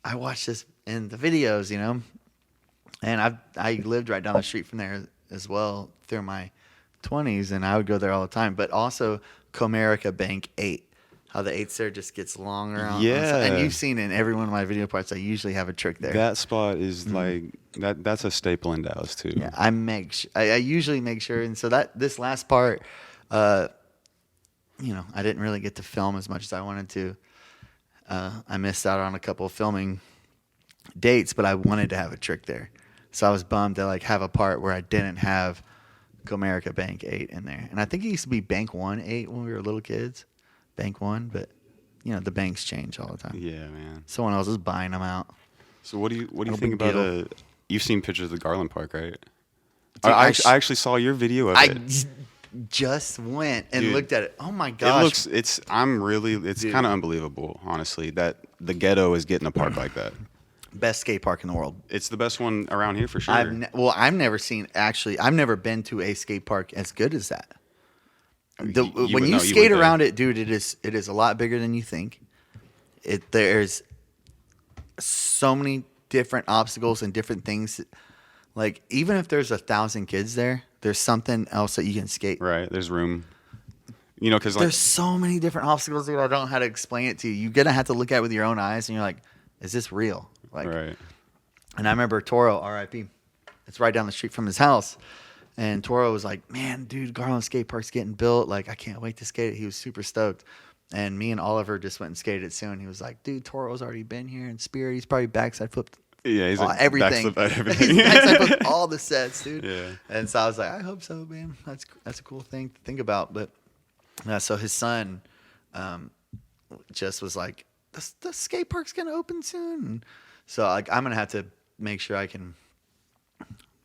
I watched this in the videos, you know, and I lived right down the street from there as well through my 20s, and I would go there all the time. But also Comerica Bank 8, how the 8s there just gets longer. Yeah. And you've seen in every one of my video parts, I usually have a trick there. That spot is like that's a staple in Dallas too. Yeah, I usually make sure, and so that this last part, I didn't really get to film as much as I wanted to. I missed out on a couple of filming dates, but I wanted to have a trick there. So I was bummed to like have a part where I didn't have Comerica Bank 8 in there. And I think it used to be Bank 1 8 when we were little kids. Bank 1, but you know, the banks change all the time. Yeah, man. Someone else is buying them out. So what do you No think big about you've seen pictures of the Garland Park, right? Dude, I actually saw your video of I it. just went and Dude, looked at it. Oh my gosh. It's kind of unbelievable, honestly, that the ghetto is getting a park like that. Best skate park in the world. It's the best one around here for sure. I've never been to a skate park as good as that. When you skate around it, dude, it is a lot bigger than you think. There's so many different obstacles and different things. Like, even if there's 1,000 kids there, there's something else that you can skate. Right, there's room. You know, because like, there's so many different obstacles, dude. I don't know how to explain it to you. You're gonna have to look at it with your own eyes, and you're like, "Is this real?" Like, right. And I remember Toro, R.I.P. It's right down the street from his house, and Toro was like, "Man, dude, Garland Skate Park's getting built. Like, I can't wait to skate it." He was super stoked. And me and Oliver just went and skated it soon. He was like, "Dude, Toro's already been here in Spirit. He's probably backside flipped." Yeah, he's like everything. everything. He's backside flipped all the sets, dude. Yeah. And so I was like, I hope so, man. That's a cool thing to think about. But so his son just was like, the skate park's gonna open soon. And so like, I'm gonna have to make sure I can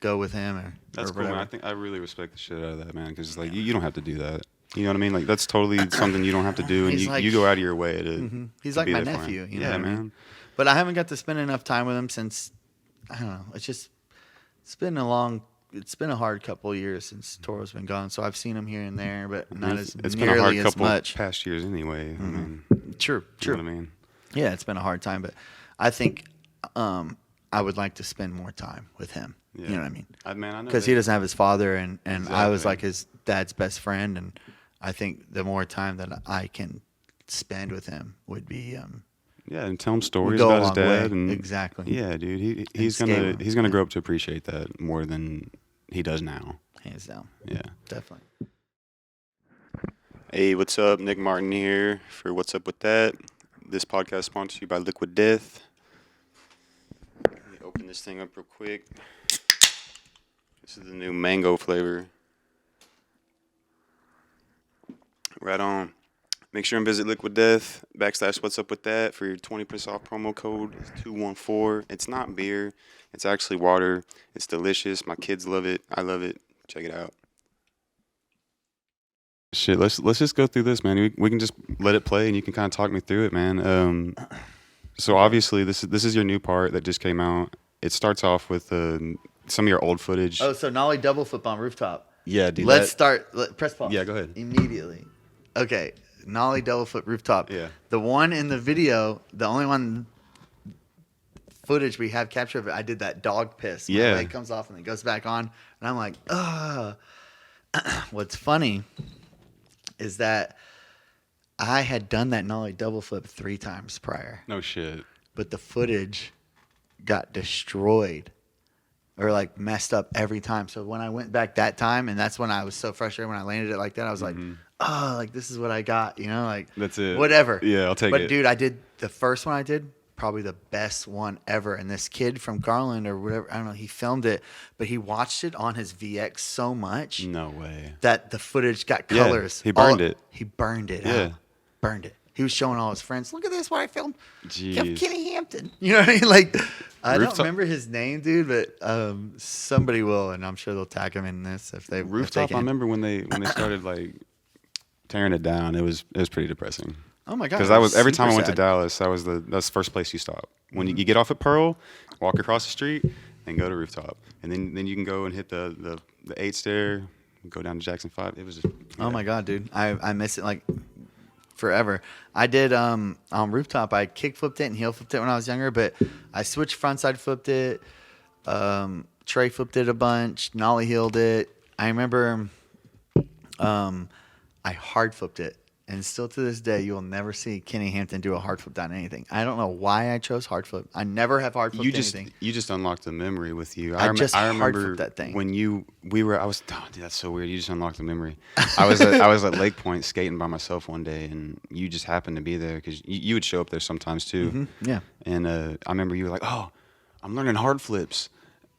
go with him. That's or cool, man. whatever. I really respect the shit out of that, man. Because like you don't have to do that. You know what I mean? Like that's totally something you don't have to do, and you go out of your way to. He's to like be my there for nephew. him. You know Yeah, what I mean? man. But I haven't got to spend enough time with him since, I don't know. It's been a hard couple of years since Toro's been gone. So I've seen him here and there, but not It's as been a hard nearly as couple much. past years anyway. I mean, True. you know what I mean? Yeah, it's been a hard time, but I think I would like to spend more time with him. Yeah. You know what I mean? I know Because he doesn't have his father, and I was Exactly. like his dad's best friend, and I think the more time that I can spend with him would be Yeah, and tell him stories go a about his long way. dad. And Exactly. Yeah, dude, he's skate gonna with him. he's gonna grow up to appreciate that more than he does now. hands down, Yeah. definitely. Hey, what's up? Nick Martin here for What's Up With That. This podcast is sponsored to you by Liquid Death. Let me open this thing up real quick. This is the new mango flavor. Right on. Make sure and visit Liquid Death / What's Up With That for your 20% off promo code. It's 214. It's not beer. It's actually water. It's delicious. My kids love it. I love it. Check it out. Shit, let's just go through this, man. We can just let it play, and you can kind of talk me through it, man. So obviously, this is your new part that just came out. It starts off with some of your old footage. Oh, so Nollie double flip on rooftop. Yeah, dude. Let's start. Press pause. Yeah, go ahead. Immediately. Okay, Nollie double flip rooftop. Yeah. The one in the video, the only one footage we have captured of it, I did that dog piss. My Yeah. leg comes off and it goes back on, and I'm like, ugh. What's funny is that I had done that Nollie double flip 3 times prior, No shit. but the footage got destroyed or like messed up every time. So when I went back that time, and that's when I was so frustrated when I landed it like that, I was like, oh, like this is what I got, you know, like That's it. whatever. Yeah, I'll take but it. But dude, I did the first one I did, probably the best one ever. And this kid from Garland or whatever, I don't know, he filmed it, but he watched it on his VX so much No way. that the footage got Yeah, colors. he burned it. He burned it. Yeah. Out. Burned it. He was showing all his friends, look at this, what I filmed. Jeez. Kenny Hampton. You know what I mean? Like, I don't Rooftop- remember his name, dude, but somebody will, and I'm sure they'll tag him in this if they Rooftop. If they I can. remember when they started like tearing it down. It was pretty depressing. Oh my god! Because I was every time I super went to sad. Dallas, that's the first place you stop. When you get off at Pearl, walk across the street, and go to Rooftop, and then you can go and hit the 8 stair, go down to Jackson 5. It was just Oh my god, dude! I miss it like forever. I did on Rooftop. I kick flipped it and heel flipped it when I was younger, but I switched frontside flipped it. Trey flipped it a bunch. Nollie heeled it. I remember I hard flipped it. And still to this day, you will never see Kenny Hampton do a hard flip down anything. I don't know why I chose hard flip. I never have hard flipped anything. You just unlocked the memory with you. I just hard remember flipped that thing. when I was oh, dude, that's so weird. You just unlocked the memory. I was at Lake Point skating by myself one day, and you just happened to be there because you would show up there sometimes too. Yeah. And I remember you were like, oh, I'm learning hard flips.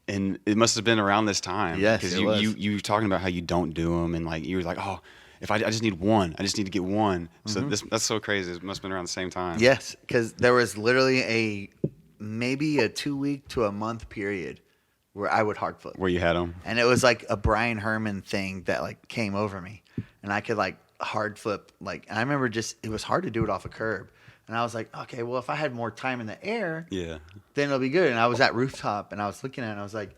And it must have been around this time. Yes, because it was. you were talking about how you don't do them, and like you were like, oh, if I just need one, I just need to get one. So that's so crazy. It must have been around the same time. Yes, because there was literally maybe a 2 week to a month period where I would hard flip. Where you had them. And it was like a Brian Herman thing that like came over me, and I could like hard flip. Like, and I remember it was hard to do it off a curb. And I was like, okay, well, if I had more time in the air, Yeah. then it'll be good. And I was at rooftop, and I was looking at it, and I was like,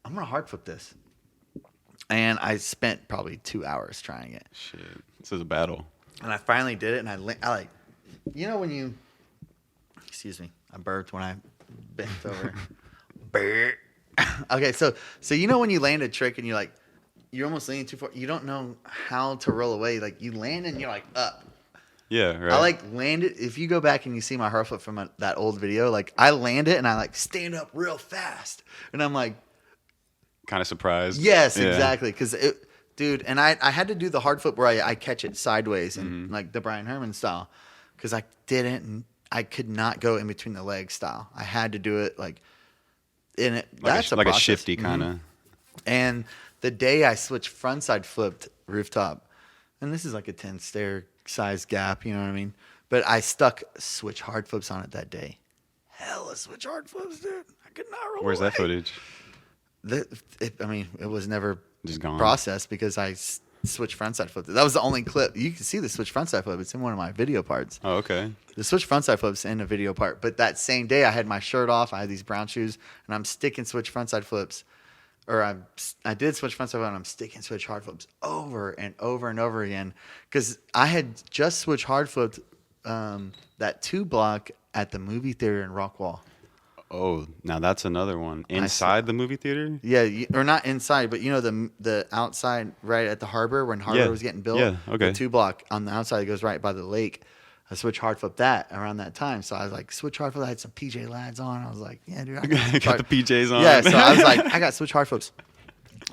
I'm going to hard flip this. And I spent probably 2 hours trying it. Shit. This is a battle. And I finally did it, and I like, you know when you, excuse me, I burped when I bent over. Burp. Okay, so you know when you land a trick, and you're almost leaning too far, you don't know how to roll away. Like, you land, and you're like, up. Yeah, right. I like landed. If you go back and you see my hard flip from that old video, like I land it and I like stand up real fast, and I'm like, kind of surprised. yes, Yeah. exactly, because dude, and I had to do the hard flip where I catch it sideways and like the Brian Herman style, because I didn't, and I could not go in between the legs style. I had to do it like in it. Like That's a, like a process. shifty kind of. And the day I switched frontside flipped rooftop, and this is like a 10 stair size gap, you know what I mean? But I stuck switch hard flips on it that day. Hella switch hard flips, dude. I could not roll Where's away. that footage? It was never Just gone. processed because I switch frontside flipped it. That was the only clip. You can see the switch frontside flip. It's in one of my video parts. Oh, okay. The switch frontside flip's in a video part. But that same day, I had my shirt off. I had these brown shoes, and I'm sticking switch frontside flips. Or I did switch frontside flip, and I'm sticking switch hard flips over and over and over again. Because I had just switch hard flipped that 2 block at the movie theater in Rockwall. Oh, now that's another one. Inside the movie theater? Yeah, or not inside, but you know the outside right at the harbor when harbor Yeah, was getting built. yeah, okay. The 2 block on the outside that goes right by the lake. I switch hard flip that around that time. So I was like, switch hard flip. I had some PJ Lads on. I was like, yeah, dude. I Got the PJs on. Yeah, so I was like, I got switch hard flips.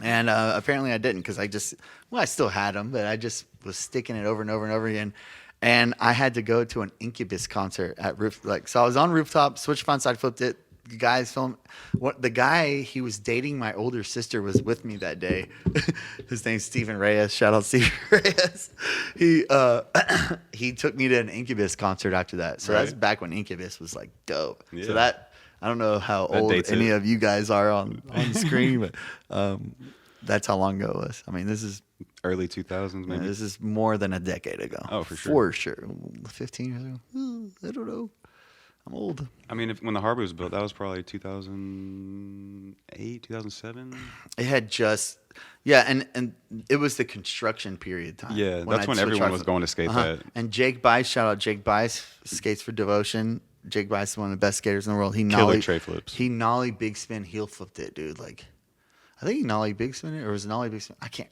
And apparently I didn't, because I still had them, but I just was sticking it over and over and over again. And I had to go to an Incubus concert at so I was on rooftop, switch frontside flipped it. The guys filmed. The guy he was dating, my older sister, was with me that day. His name's Steven Reyes. Shout out Steven Reyes. He took me to an Incubus concert after that. So that's Right. back when Incubus was like dope. Yeah. So that, I don't know how That old dates any it. of you guys are on screen, but that's how long ago it was. I mean, this is Early 2000s, maybe. this is more than a decade ago. Oh, for sure. For sure. 15 years ago. I don't know. I'm old. I mean, when the harbor was built, that was probably 2008, 2007. It had just, yeah, and it was the construction period time. Yeah, that's I'd when switch everyone hard was flip. going to skate that. And Jake Bice, shout out Jake Bice, Skates for Devotion. Jake Bice is one of the best skaters in the world. He Killer nollie tray flips. He nollie big spin, heel flipped it, dude. Like, I think he nollie big spin it, or was it nollie big spin? I can't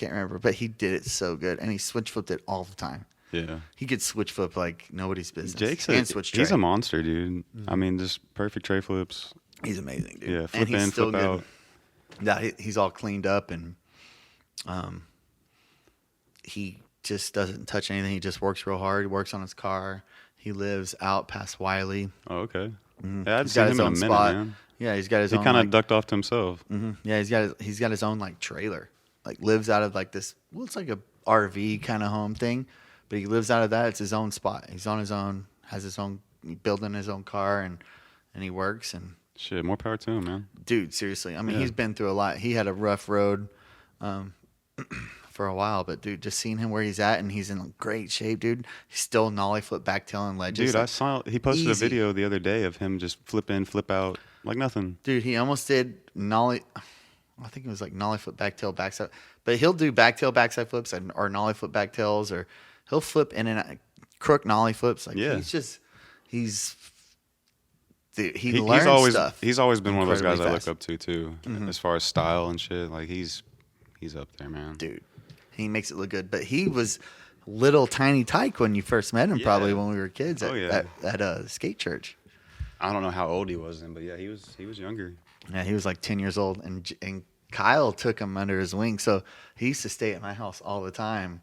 remember. But he did it so good, and he switch flipped it all the time. Yeah. He could switch flip like nobody's business. Jake's and switch tray. he's a monster, dude. I mean, just perfect tray flips. He's amazing, dude. Yeah, And flip he's in, still flip good. out. Yeah, he's all cleaned up, and he just doesn't touch anything. He just works real hard. He works on his car. He lives out past Wiley. Oh, okay. Mhm. Yeah, I'd He's seen got him his in a own minute, spot. man. Yeah, he's got his He own. kind of like, ducked off to himself. Yeah, he's got his own like trailer. Like lives out of like this. Well, it's like a RV kind of home thing, but he lives out of that. It's his own spot. He's on his own. Has his own building his own car, and he works. And Shit, more power to him, man. dude, seriously, I mean, Yeah. he's been through a lot. He had a rough road for a while, but dude, just seeing him where he's at, and he's in great shape, dude. He's still nollie flip backtailing ledges. Dude, I like, saw he posted a easy. video the other day of him just flip in, flip out like nothing. Dude, he almost did nollie. I think it was like nollie flip backtail backside, but he'll do backtail backside flips or nollie flip backtails, or he'll flip in and out, crook nollie flips. Like Yeah. Dude, he He's learns always stuff. he's always been one of those guys incredibly I look fast. up to too, as far as style and shit. Like he's up there, man. Dude, he makes it look good. But he was little tiny tyke when you first met him, probably Yeah. when we were kids Oh, yeah. at a skate church. I don't know how old he was then, but yeah, he was younger. Yeah, he was like 10 years old, and Kyle took him under his wing. So he used to stay at my house all the time.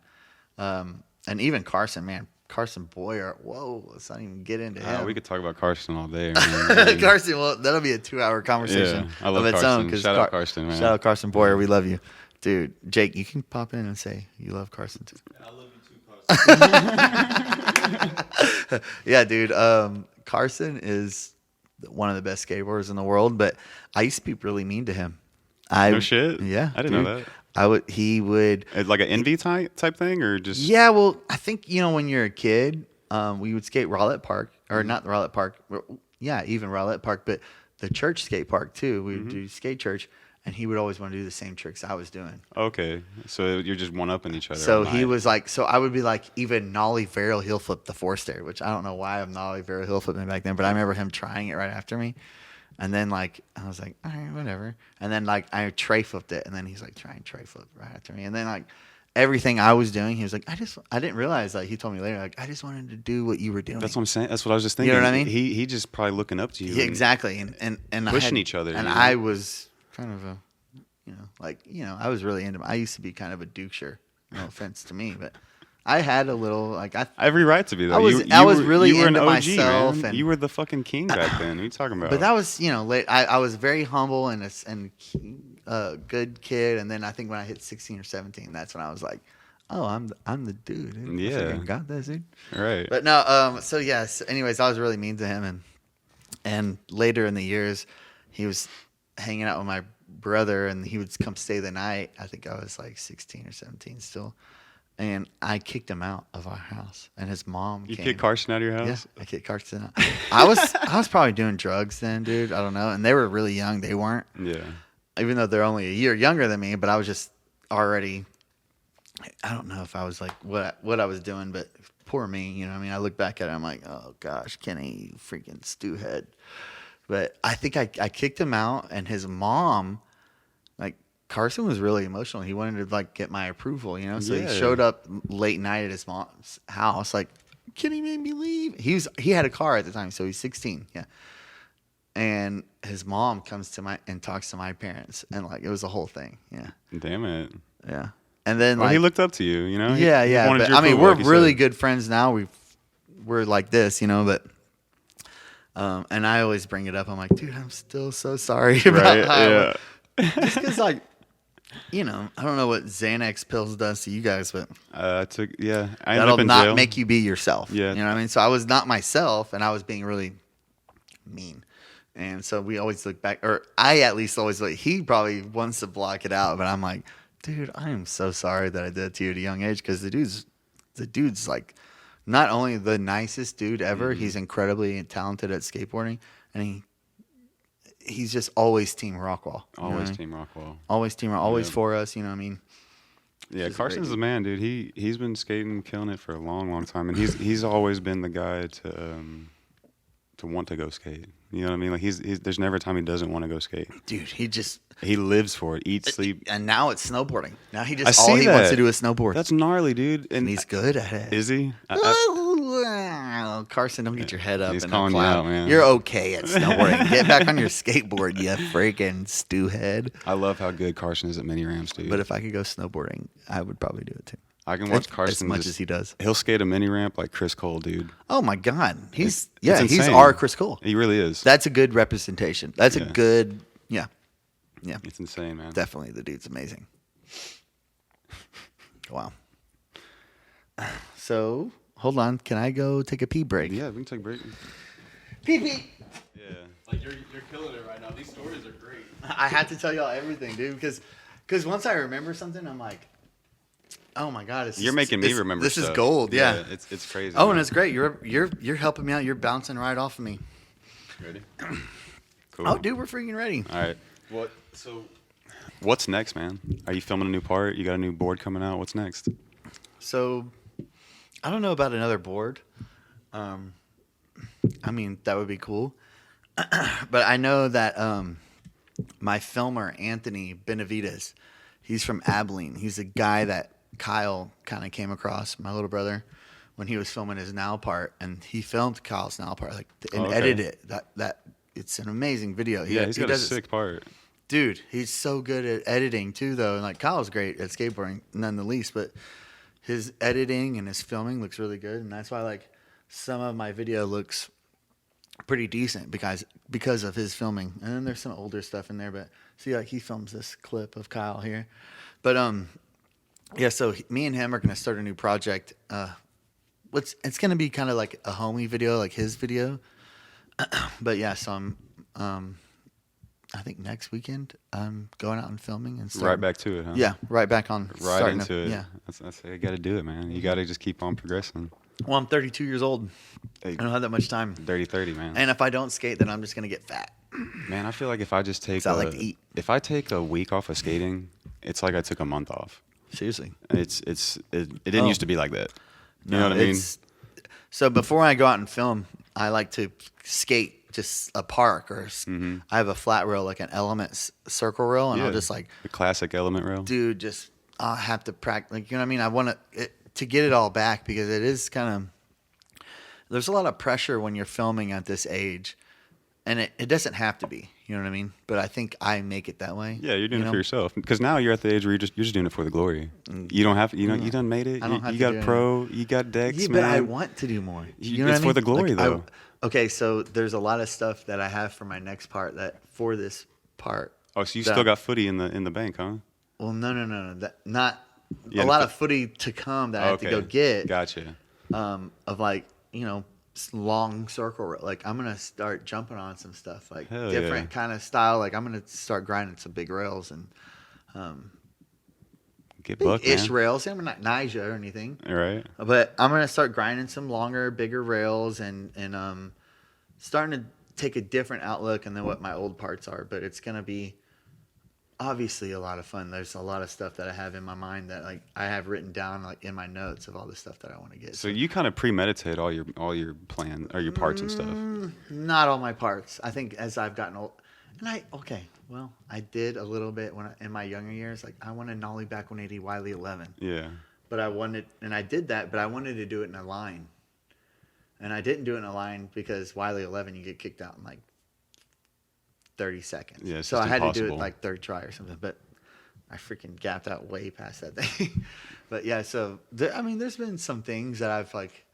And even Carson, man. Carson Boyer. Whoa, let's not even get into him. We could talk about Carson all day. Man. Carson, well, that'll be a 2-hour conversation I love of its Carson. own. Shout out Carson, man. Shout out Carson Boyer. We love you. Dude, Jake, you can pop in and say you love Carson too. I love you too, Carson. Yeah, dude. Carson is one of the best skateboarders in the world, but I used to be really mean to him. No shit? Yeah. I didn't know that. He would. Like an envy type thing, or just? Yeah, well, I think, when you're a kid, we would skate Rowlett Park, or not the Rowlett Park. Yeah, even Rowlett Park, but the church skate park too. We would do skate church, and he would always want to do the same tricks I was doing. Okay, so you're just one-upping each other. So he was like, so I would be like, even nollie varial heel flip the 4-stair, which I don't know why I'm nollie varial heel flipping back then, but I remember him trying it right after me. And then, like, I was like, all right, whatever. And then, like, I tray flipped it. And then he's like, try and tray flip right after me. And then, like, everything I was doing, he was like, I didn't realize, like, he told me later, like, I just wanted to do what you were doing. That's what I'm saying. That's what I was just thinking. You know what I mean? He just probably looking up to you. Yeah, exactly. And pushing each other. And I was kind of a, I was really into I used to be kind of a doucher. No offense to me, but I had a little, like, every right to be though. I was really you were into an OG, myself, man. and You were the fucking king back then. What are you talking about? But that was, late. I was very humble and a good kid. And then I think when I hit 16 or 17, that's when I was like, oh, I'm the dude. Dude. Yeah. I fucking got this, dude. Right. But no, so yes. Anyways, I was really mean to him, and later in the years, he was hanging out with my brother, and he would come stay the night. I think I was like 16 or 17 still. And I kicked him out of our house, and his mom You came. kicked Carson out of your house? Yeah, I kicked Carson out. I was probably doing drugs then, dude. I don't know. And they were really young. They weren't. Yeah. Even though they're only a year younger than me, but I was just already. I don't know if I was like what I was doing, but poor me. You know what I mean? I look back at it, I'm like, oh gosh, Kenny, you freaking stew head. But I think I kicked him out, and his mom, like, Carson was really emotional. He wanted to, like, get my approval, So Yeah. he showed up late night at his mom's house, like, Kenny made me leave. He had a car at the time, so he's 16. Yeah. And his mom comes and talks to my parents, and, like, it was a whole thing. Yeah. Damn it. Yeah. And then, Well, like, he looked up to you, Yeah, He yeah. wanted But, your I mean, approval, we're like you really said. good friends now. We're like this, but. And I always bring it up. I'm like, dude, I'm still so sorry about Right, how. yeah. Just because, like, I don't know what Xanax pills does to you guys, but I ended that'll up in not jail. make you be yourself. Yeah. You know what I mean? So I was not myself, and I was being really mean. And so we always look back, or I at least always look. He probably wants to block it out, but I'm like, dude, I am so sorry that I did it to you at a young age, because the dude's like not only the nicest dude ever, Mm-hmm. he's incredibly talented at skateboarding, and he's just always Team Rockwall. You know what I Always mean? Team Rockwell. Always Team Rockwall. Always Yeah. for us. You know what I mean? Yeah, Just a Carson's great the man, dude. He's been skating, killing it for a long, long time, and he's always been the guy to want to go skate. You know what I mean? Like he's there's never a time he doesn't want to go skate. Dude, He lives for it, eats, sleep. and now it's snowboarding. Now he I just all see he wants that. to do is snowboard. That's gnarly, dude. and he's good at it. Is he? Carson, don't get your head up He's in the calling you cloud. out, man. You're okay at snowboarding. Get back on your skateboard, you freaking stew head. I love how good Carson is at mini ramps, dude. But if I could go snowboarding, I would probably do it too. I can watch Carson as much just- as he does. He'll skate a mini ramp like Chris Cole, dude. Oh my God, he's It's he's insane. our Chris Cole. He really is. That's a good representation. That's a Yeah. good, yeah, It's insane, man. definitely. The dude's amazing. Wow. So hold on, can I go take a pee break? Yeah, we can take a break. Pee pee. Yeah. Like you're killing it right now. These stories are great. I had to tell y'all everything, dude, because once I remember something, I'm like, oh my God, You're making me remember This is stuff. gold, yeah. It's crazy. Oh, man. and it's great. You're helping me out. You're bouncing right off of me. Ready? Cool. Oh, dude, we're freaking ready. All right. What's next, man? Are you filming a new part? You got a new board coming out? What's next? So, I don't know about another board. I mean, that would be cool. But I know that my filmer, Anthony Benavides, he's from Abilene. He's a guy that Kyle kind of came across, my little brother, when he was filming his now part. And he filmed Kyle's now part and okay. edited it. That it's an amazing video. Yeah, he's got a does it- sick part. Dude, he's so good at editing too, though. And like Kyle's great at skateboarding, none the least. But his editing and his filming looks really good, and that's why like some of my video looks pretty decent because of his filming. And then there's some older stuff in there, but see, like he films this clip of Kyle here. But yeah, so me and him are gonna start a new project. It's gonna be kind of like a homie video, like his video. But yeah, so I'm I think next weekend I'm going out and filming and Right back to it, huh? Yeah, right back on. Right into it. Yeah. That's you got to do it, man. You got to just keep on progressing. Well, I'm 32 years old. Hey, I don't have that much time. dirty 30, man. And if I don't skate, then I'm just gonna get fat. Man, I feel like if I just take 'Cause I like to eat. if I take a week off of skating, it's like I took a month off. Seriously. It didn't Oh. used to be like that. You know what I mean? So before I go out and film, I like to skate just a park or I have a flat rail, like an Element circle rail, and I'll just like, the classic element rail. dude, just I'll have to practice. Like, you know what I mean? I want to get it all back because it is kind of, there's a lot of pressure when you're filming at this age, and it doesn't have to be. You know what I mean? But I think I make it that way. Yeah, you're doing you it know? for yourself. Because now you're at the age where you're just doing it for the glory. You don't have, you done made it. I don't have you to got do pro, you got decks, Yeah, man. but I want to do more. You know It's what I mean? for the glory, Like, though. Okay, so there's a lot of stuff that I have for my next part that for this part. Oh, so you that- still got footy in the bank, huh? Well, no. That not Yeah, a lot of footy to come that I have to go get. Gotcha. Of like, you know, long circle. Like I'm gonna start jumping on some stuff like Hell different yeah. kind of style. Like I'm gonna start grinding some big rails and Get buck, big-ish man. rails. I'm not Nija or anything. All right. But I'm gonna start grinding some longer, bigger rails and starting to take a different outlook than what my old parts are. But it's gonna be obviously a lot of fun. There's a lot of stuff that I have in my mind that like I have written down like in my notes of all the stuff that I want to get. So you kind of premeditate all your plan or your parts and stuff. Not all my parts. I think as I've gotten old, and I did a little bit in my younger years. Like I wanted nollie back 180 Wiley 11. Yeah. But I did that, but I wanted to do it in a line. And I didn't do it in a line because Wiley 11, you get kicked out in like 30 seconds. Yeah, it's so just I had to do impossible. it like third try or something, but I freaking gapped out way past that thing. But yeah, so there's been some things that I've like,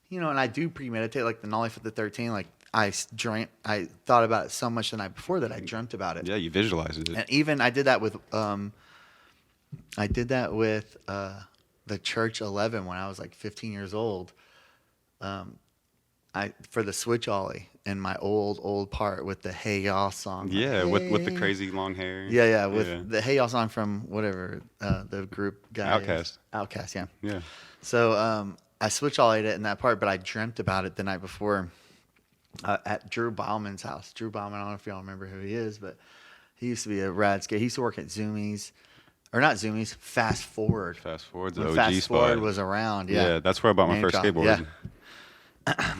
you know, and I do premeditate, like the nollie for the 13. Like I thought about it so much the night before that I dreamt about it. Yeah, you visualize it. And even I did that with the Church 11 when I was like 15 years old. For the switch ollie in my old part with the Hey Y'all song. Yeah, Like, with the "Hey." crazy long hair. Yeah, with the Hey Y'all song from whatever the group guy. Outkast. Yeah. Yeah. So I switch ollied it in that part, but I dreamt about it the night before at Drew Bauman's house. Drew Bauman, I don't know if y'all remember who he is, but he used to be a rad skate. He used to work at Zoomies. Or not Zoomies, Fast Forward. Fast Forward's When the OG Fast spot. Forward was around, yeah. That's where I bought my Name first drop, skateboard. yeah.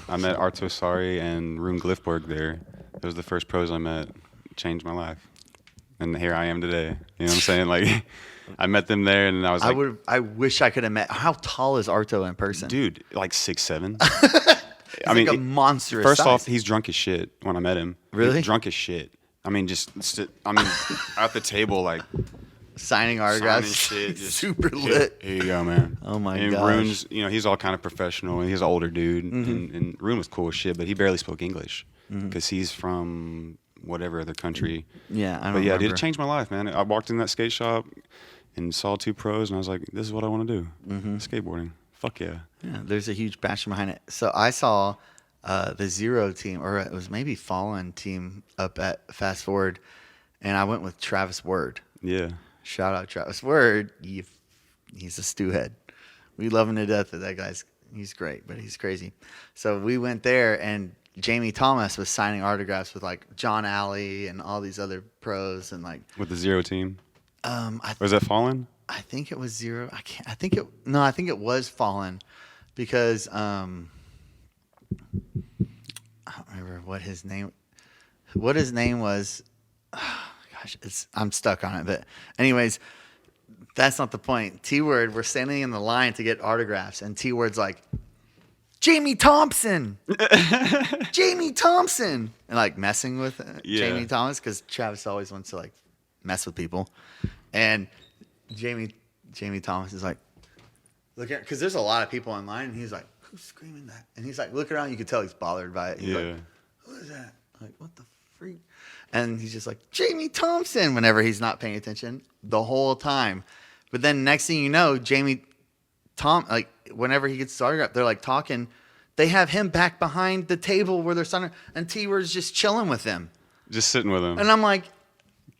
I met Arto Sari and Rune Glifborg there. Those were the first pros I met. Changed my life. And here I am today. You know what I'm saying? Like, I met them there, and I was like, I wish I could have met. How tall is Arto in person? dude, like 6'7". I mean, like a monstrous First size. off, he's drunk as shit when I met him. Really? He's drunk as shit. I mean, at the table, like, signing signing autographs, shit. Just, super lit. Here you go, man. Oh my and gosh. Rune's, he's all kind of professional, and he's an older dude. And Rune was cool as shit, but he barely spoke English because he's from whatever other country. Yeah, I don't But yeah, remember. dude, it changed my life, man. I walked in that skate shop and saw two pros, and I was like, this is what I want to do. Skateboarding. Fuck yeah. Yeah, there's a huge passion behind it. So I saw the Zero team, or it was maybe Fallen team up at Fast Forward, and I went with Travis Word. Yeah. Shout out Travis Word. He's a stew head. We love him to death. He's great, but he's crazy. So we went there, and Jamie Thomas was signing autographs with like John Alley and all these other pros, and like With the Zero team. I Was that Fallen? think it was Zero. I think it was Fallen, because I don't remember what his name was. Gosh, I'm stuck on it. But anyways, that's not the point. T-Word, we're standing in the line to get autographs, and T-Word's like, Jamie Thompson, Jamie Thompson, and like messing with Jamie Thomas, because Travis always wants to like mess with people, and Jamie Thomas is like, looking, because there's a lot of people online, and he's like, who's screaming that? And he's like, looking around, you could tell he's bothered by it. He's Yeah. like, who is that? I'm like, what the freak? And he's just like, Jamie Thompson, whenever he's not paying attention the whole time. But then next thing you know, like, whenever he gets started up, they're like talking. They have him back behind the table where they're starting, and T-Word's just chilling with them. Just sitting with him. And I'm like,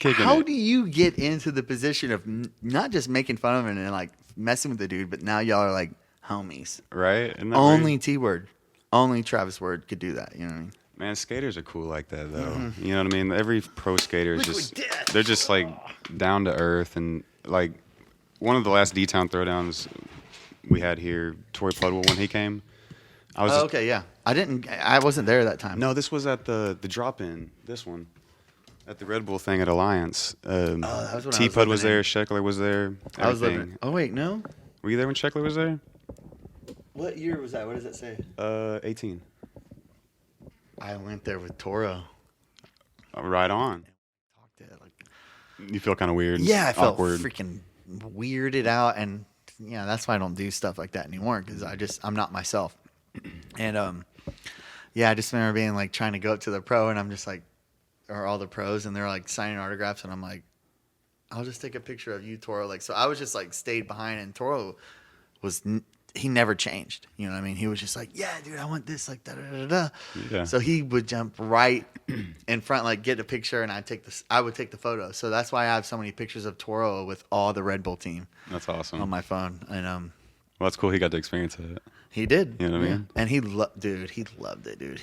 Kicking how it. do you get into the position of not just making fun of him and like messing with the dude, but now y'all are like homies? Right? Isn't that Only weird? T-Word, only Travis Word could do that. You know what I mean? Man, skaters are cool like that, though. You know what I mean? Every pro skater is just, they're just like down to earth. And like one of the last D-Town throwdowns we had here, Tori Pudwell, when he came. I was just, Okay, yeah. I wasn't there that time. no, this was at the drop-in, this one, at the Red Bull thing at Alliance. that was when I T-Pud was living there, in. Sheckler was there, I was everything. living. Oh wait, no. Were you there when Sheckler was there? What year was that? What does it say? 18. I went there with Toro. Right on. Talked to it, like, You feel kind of weird. yeah, I felt awkward. freaking weirded out, and yeah, that's why I don't do stuff like that anymore, because I'm not myself. And yeah, I just remember being like trying to go up to the pro, and I'm just like, or all the pros, and they're like signing autographs, and I'm like, I'll just take a picture of you, Toro. Like, so I was just like stayed behind, and Toro he never changed. You know what I mean? He was just like, yeah, dude, I want this, like, da da da da. Yeah. So he would jump right in front, like, get a picture, and I would take the photo. So that's why I have so many pictures of Toro with all the Red Bull team That's awesome. on my phone. And Well, that's cool. He got to experience it. he did. You know what I mean? And he loved it, dude.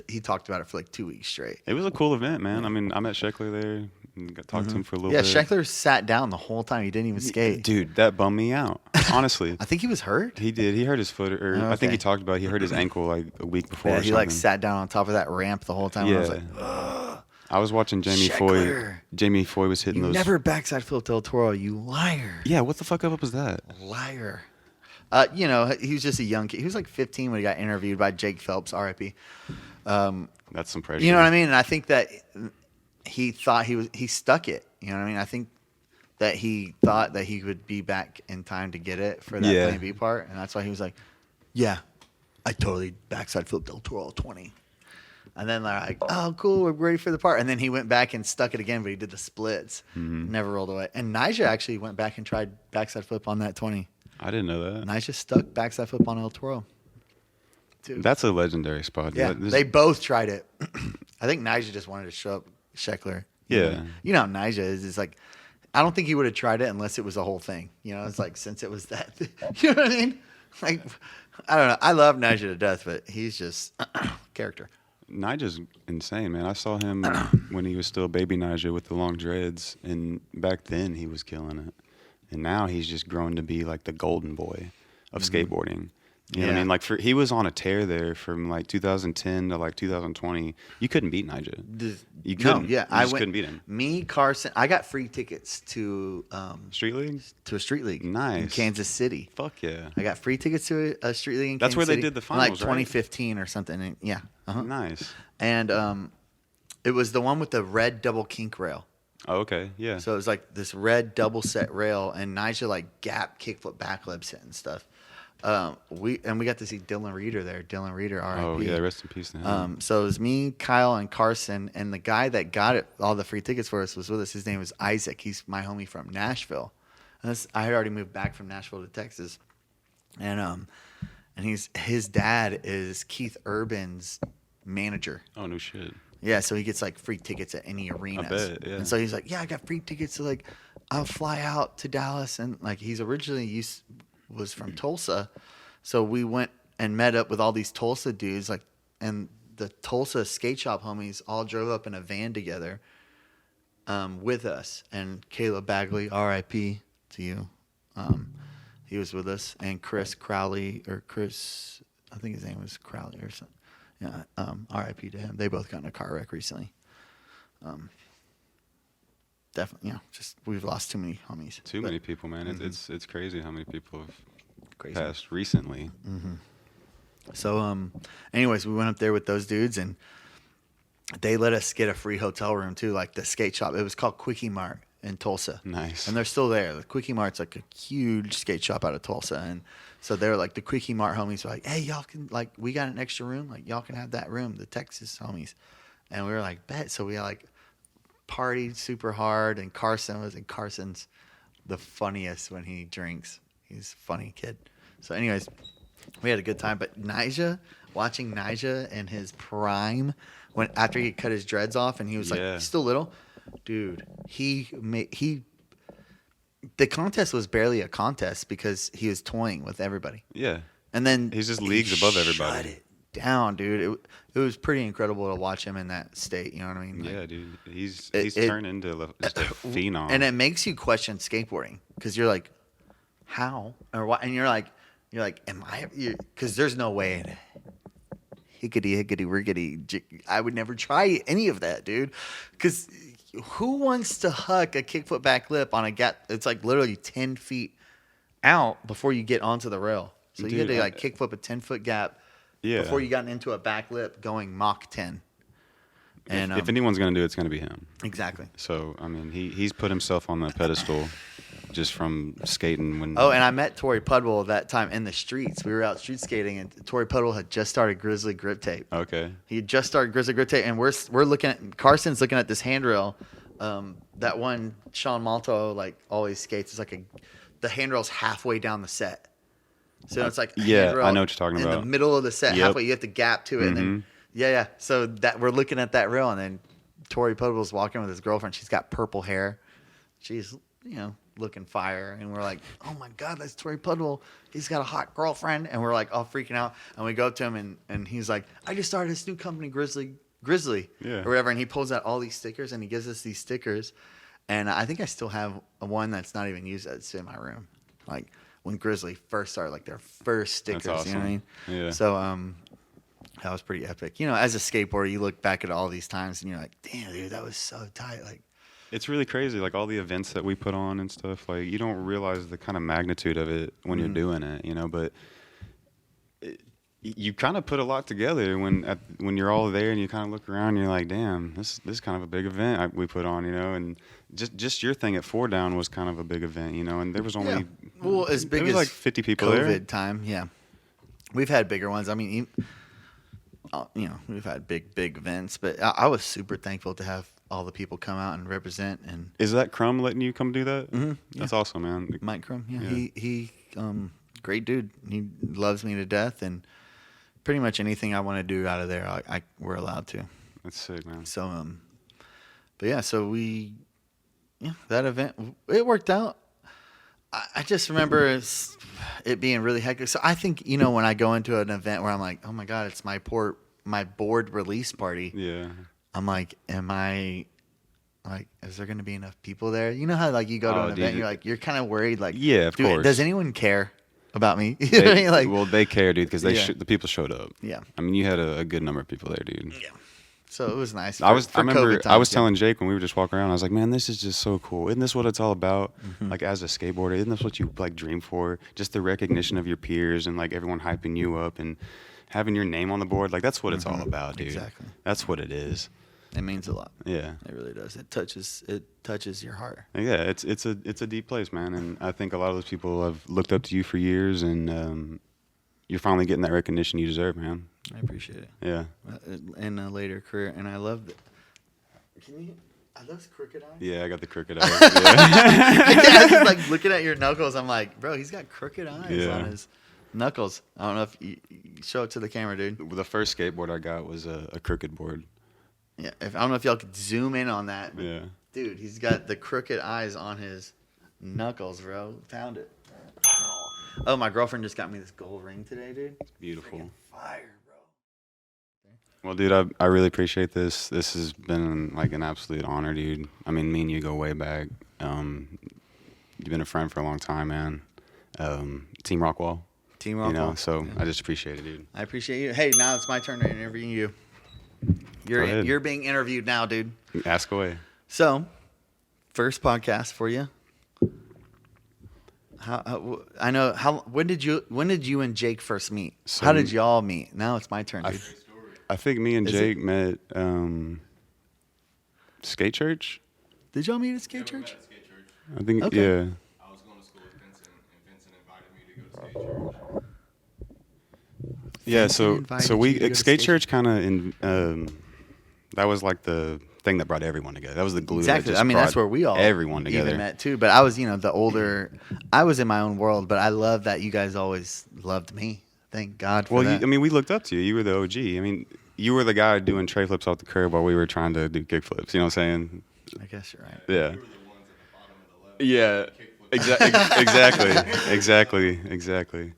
He talked about it for like 2 weeks straight. It was a cool event, man. I mean, I met Sheckler there. And got talked to him for a little Yeah, bit. Sheckler sat down the whole time. He didn't even skate. Dude, that bummed me out. Honestly. I think he was hurt. He did. He hurt his foot, or Oh, I think okay. he talked about he hurt his ankle like a week before. Yeah, or he like something. sat down on top of that ramp the whole time. Yeah. I was like, ugh. I was watching Jamie Foy. Sheckler. Jamie Foy was hitting You those. never backside flip Del Toro, you liar. Yeah, what the fuck up was that? Liar. You know, he was just a young kid. He was like 15 when he got interviewed by Jake Phelps, RIP. That's some pressure. You know what I mean? And I think that he thought he stuck it. You know what I mean? I think that he thought that he would be back in time to get it for that Yeah. Plan B part. And that's why he was like, yeah, I totally backside flipped Del Toro 20. And then they're like, oh, cool, we're ready for the part. And then he went back and stuck it again, but he did the splits. Never rolled away. And Nyjah actually went back and tried backside flip on that 20. I didn't know that. Nyjah stuck backside flip on El Toro. Dude. That's a legendary spot. Yeah, This- they both tried it. I think Nyjah just wanted to show up Sheckler. Yeah. You know how Nyjah is. It's like, I don't think he would have tried it unless it was a whole thing. You know, it's like, since it was that. You know what I mean? Like, I don't know. I love Nyjah to death, but he's just character. Nyjah's insane, man. I saw him when he was still baby Nyjah with the long dreads, and back then he was killing it. And now he's just grown to be like the golden boy of skateboarding. You know what I Yeah. mean? Like he was on a tear there from like 2010 to like 2020. You couldn't beat Nyjah. You couldn't. Yeah, You just couldn't beat him. Me, Carson, I got free tickets to Street League? a street league. In Nice. Kansas City. Fuck yeah. I got free tickets to a street league in That's Kansas where they City did the in, finals, like right? 2015 or something. And, yeah. Uh-huh. Nice. And it was the one with the red double kink rail. Oh, okay. Yeah. So it was like this red double set rail, and Nyjah like gap kickflip backlibs it and stuff. We got to see Dylan Reeder there. Dylan Reeder, RIP. Oh, yeah. Rest in peace to him. So it was me, Kyle, and Carson, and the guy that got it, all the free tickets for us was with us. His name was Isaac. He's my homie from Nashville. I had already moved back from Nashville to Texas, and his dad is Keith Urban's manager. Oh, no shit. Yeah, so he gets like free tickets at any arenas. bet, yeah. And so he's like, yeah, I got free tickets to like, I'll fly out to Dallas, and like he's originally was from Tulsa, so we went and met up with all these Tulsa dudes, like, and the Tulsa skate shop homies all drove up in a van together, with us, and Caleb Bagley, R.I.P. to you, he was with us, and Chris Crowley I think his name was Crowley or something. Yeah, R.I.P. to him. They both got in a car wreck recently. Definitely, just we've lost too many homies. Too many people, man. It's crazy how many people have Crazy. passed recently. So, anyways, we went up there with those dudes, and they let us get a free hotel room too, like the skate shop. It was called Quickie Mart. in Tulsa. Nice. And they're still there. The Quickie Mart's like a huge skate shop out of Tulsa. And so they're like, the Quickie Mart homies were like, hey, y'all can, like, we got an extra room. Like, y'all can have that room, the Texas homies. And we were like, bet. So we like partied super hard. And Carson's the funniest when he drinks. He's a funny kid. So anyways, we had a good time. But watching Nija in his prime, after he cut his dreads off and he was like still little, dude, the contest was barely a contest because he was toying with everybody. Yeah. And then he's just leagues above everybody. Shut it down, dude. It was pretty incredible to watch him in that state. You know what I mean? Like, yeah, dude. He's turned into just a phenom. And it makes you question skateboarding because you're like, how or what? And you're like, am I? Because there's no way. Hickety, rickety. I would never try any of that, dude. Because who wants to huck a kickflip backflip on a gap? It's like literally 10 feet out before you get onto the rail. So you had to like kickflip a 10-foot gap before you got into a backflip going Mach 10. And if anyone's gonna do it, it's gonna be him. Exactly. So I mean, he's put himself on the pedestal just from skating. When and I met Tori Pudwell that time in the streets. We were out street skating, and Tori Pudwell had just started Grizzly Grip Tape. Okay. He had just started Grizzly Grip Tape, and we're looking at Carson's looking at this handrail. That one Sean Malto like always skates. It's like the handrail's halfway down the set. So it's like I know what you're talking about. In the middle of the set, halfway, you have to gap to it, and then So that we're looking at that rail, and then Tori Pudwell's walking with his girlfriend. She's got purple hair. She's looking fire, and we're like, oh my god, that's Tori Pudwell. He's got a hot girlfriend, and we're like all freaking out, and we go up to him, and he's like, I just started this new company, Grizzly, or whatever, and he pulls out all these stickers, and he gives us these stickers, and I think I still have one that's not even used that's in my room, like when Grizzly first started, like their first stickers. That's awesome. You know what I mean? Yeah. So that was pretty epic. As a skateboarder, you look back at all these times, and you're like, damn, dude, that was so tight. Like, it's really crazy, like all the events that we put on and stuff. Like you don't realize the kind of magnitude of it when you're doing it, but you kind of put a lot together when you're all there and you kind of look around and you're like, damn, this is kind of a big event we put on, and just your thing at 4 Down was kind of a big event, and there was only as big as like 50 people COVID there. time. Yeah, we've had bigger ones. I mean, we've had big events, but I was super thankful to have all the people come out and represent. And is that Crumb letting you come do that? Mm-hmm, That's awesome, man. Mike Crumb, he great dude. He loves me to death, and pretty much anything I want to do out of there, we're allowed to. That's sick, man. So, but yeah, so that event, it worked out. I just remember it being really hectic. So I think, when I go into an event where I'm like, oh my God, it's my board release party. Yeah. I'm like, is there going to be enough people there? You know how like you go to an event, you're kind of worried, like, yeah, of course. Does anyone care about me? You know what I mean? Like, well, they care, dude, because the people showed up. Yeah. I mean, you had a good number of people there, dude. Yeah. So it was nice. I remember I was telling Jake when we were just walking around, I was like, man, this is just so cool. Isn't this what it's all about? Mm-hmm. Like as a skateboarder, isn't this what you like dream for? Just the recognition of your peers and like everyone hyping you up and having your name on the board. Like that's what it's all about, dude. Exactly. That's what it is. It means a lot. Yeah. It really does. It touches your heart. Yeah, it's a deep place, man. And I think a lot of those people have looked up to you for years, and you're finally getting that recognition you deserve, man. I appreciate it. Yeah. In a later career, and I love it. Are those crooked eyes? Yeah, I got the crooked eyes. Yeah. I was like looking at your knuckles. I'm like, bro, he's got crooked eyes on his knuckles. I don't know if you show it to the camera, dude. The first skateboard I got was a crooked board. Yeah, I don't know if y'all could zoom in on that. Yeah. Dude, he's got the crooked eyes on his knuckles, bro. Found it. Oh, my girlfriend just got me this gold ring today, dude. It's beautiful. Freaking fire, bro. Well, dude, I really appreciate this. This has been like an absolute honor, dude. I mean, me and you go way back. You've been a friend for a long time, man. Team Rockwall. Team Rockwall. So I just appreciate it, dude. I appreciate you. Hey, now it's my turn to interview you. You're being interviewed now, dude. Ask away. So, first podcast for you. When did you and Jake first meet? So, how did y'all meet? Now it's my turn, dude. I think me and Jake met skate church. Did y'all meet at skate church? I think Okay. yeah. I was going to school with Vincent, and Vincent invited me to go to skate church. Yeah, Vincent so invited so you we to go to skate skate church kind of in that was like the thing that brought everyone together. That was the glue. Exactly. That just I mean, that's brought where we all everyone together. even met too. But I was, the older. I was in my own world, but I love that you guys always loved me. Thank God for Well, that. I mean, we looked up to you. You were the OG. I mean, you were the guy doing tray flips off the curb while we were trying to do kick flips. You know what I'm saying? I guess you're right. Yeah. We were the ones at the bottom of the level. Yeah. Exactly.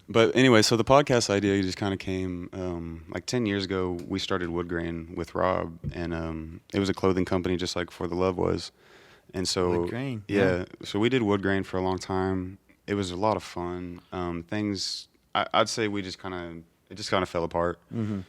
But anyway, so the podcast idea just kind of came like 10 years ago. We started Wood Grain with Rob, and it was a clothing company just like For the Love was. And so, Wood Grain, yeah, so we did Wood Grain for a long time. It was a lot of fun. I'd say it just kind of fell apart. Mm-hmm.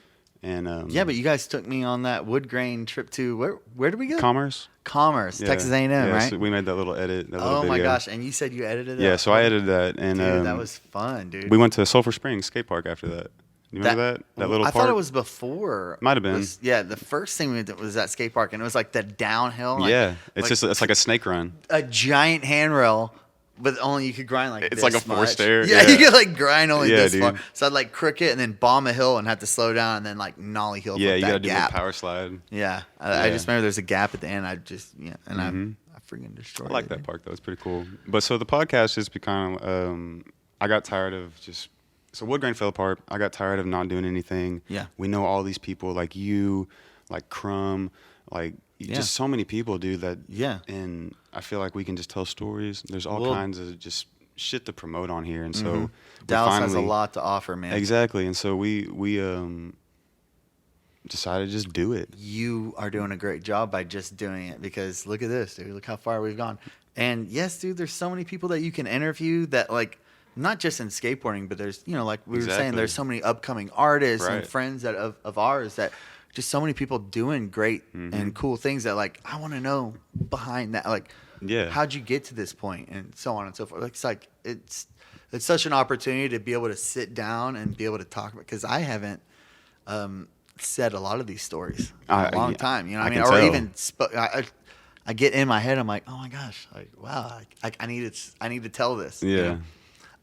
And Yeah, but you guys took me on that wood grain trip to where did we go? Commerce, Commerce, Texas A&M, yeah, right? So we made that little edit. That little Oh my video. gosh! And you said you edited it. Yeah, so I edited that, and Dude, that was fun, dude. we went to Sulphur Springs skate park after that. You remember that? That little I park? thought it was before. Might have been. Yeah, the first thing we did was that skate park, and it was like the downhill. Like, Yeah, it's like it's like a snake run. a giant handrail, but only you could grind like It's this like a forced much. air, Yeah, yeah. you could like grind only Yeah, this dude. far. So I'd like crook it and then bomb a hill and have to slow down and then like nollie hill. Yeah, flip you that gotta do gap. a power slide. Yeah, I Yeah. just remember there's a gap at the end. I just and I freaking destroyed I like it. that park though; it's pretty cool. But so the podcast just become. I got tired of just. So Wood Grain fell apart. I got tired of not doing anything. Yeah. We know all these people like you, like Crumb, like Yeah. just so many people, dude. That Yeah. And I feel like we can just tell stories. There's all Well- kinds of just shit to promote on here, and so we Dallas has a finally- lot to offer, man. Exactly, and so we decided to just do it. You are doing a great job by just doing it because look at this, dude. Look how far we've gone. And yes, dude, there's so many people that you can interview that like not just in skateboarding, but there's like we were saying, Exactly. there's so many upcoming artists and Right. friends that of ours that just so many people doing great and cool things that like I want to know behind that, like Yeah. how'd you get to this point and so on and so forth. Like it's such an opportunity to be able to sit down and be able to talk about because I haven't said a lot of these stories in a long Yeah, time. You know what I I mean? can Or tell. even I get in my head. I'm like, oh my gosh, like wow, I need to tell this. you Yeah.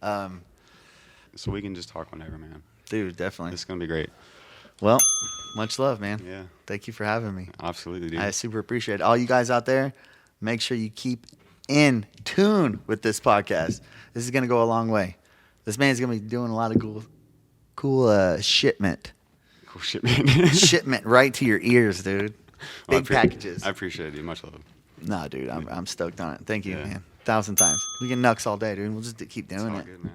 know? So we can just talk whenever, man. Dude, definitely. It's gonna be great. Well, much love, man. Yeah. Thank you for having me. Absolutely, dude. I super appreciate it. All you guys out there, make sure you keep in tune with this podcast. This is gonna go a long way. This man's gonna be doing a lot of cool shipment. Cool shit, man. Shipment right to your ears, dude. Well, Big packages. I appreciate it, dude. Much love. Nah, dude, I'm stoked on it. Thank you, Yeah. man. 1,000 times. We can nux all day, dude. We'll just keep It's doing all it. good, man.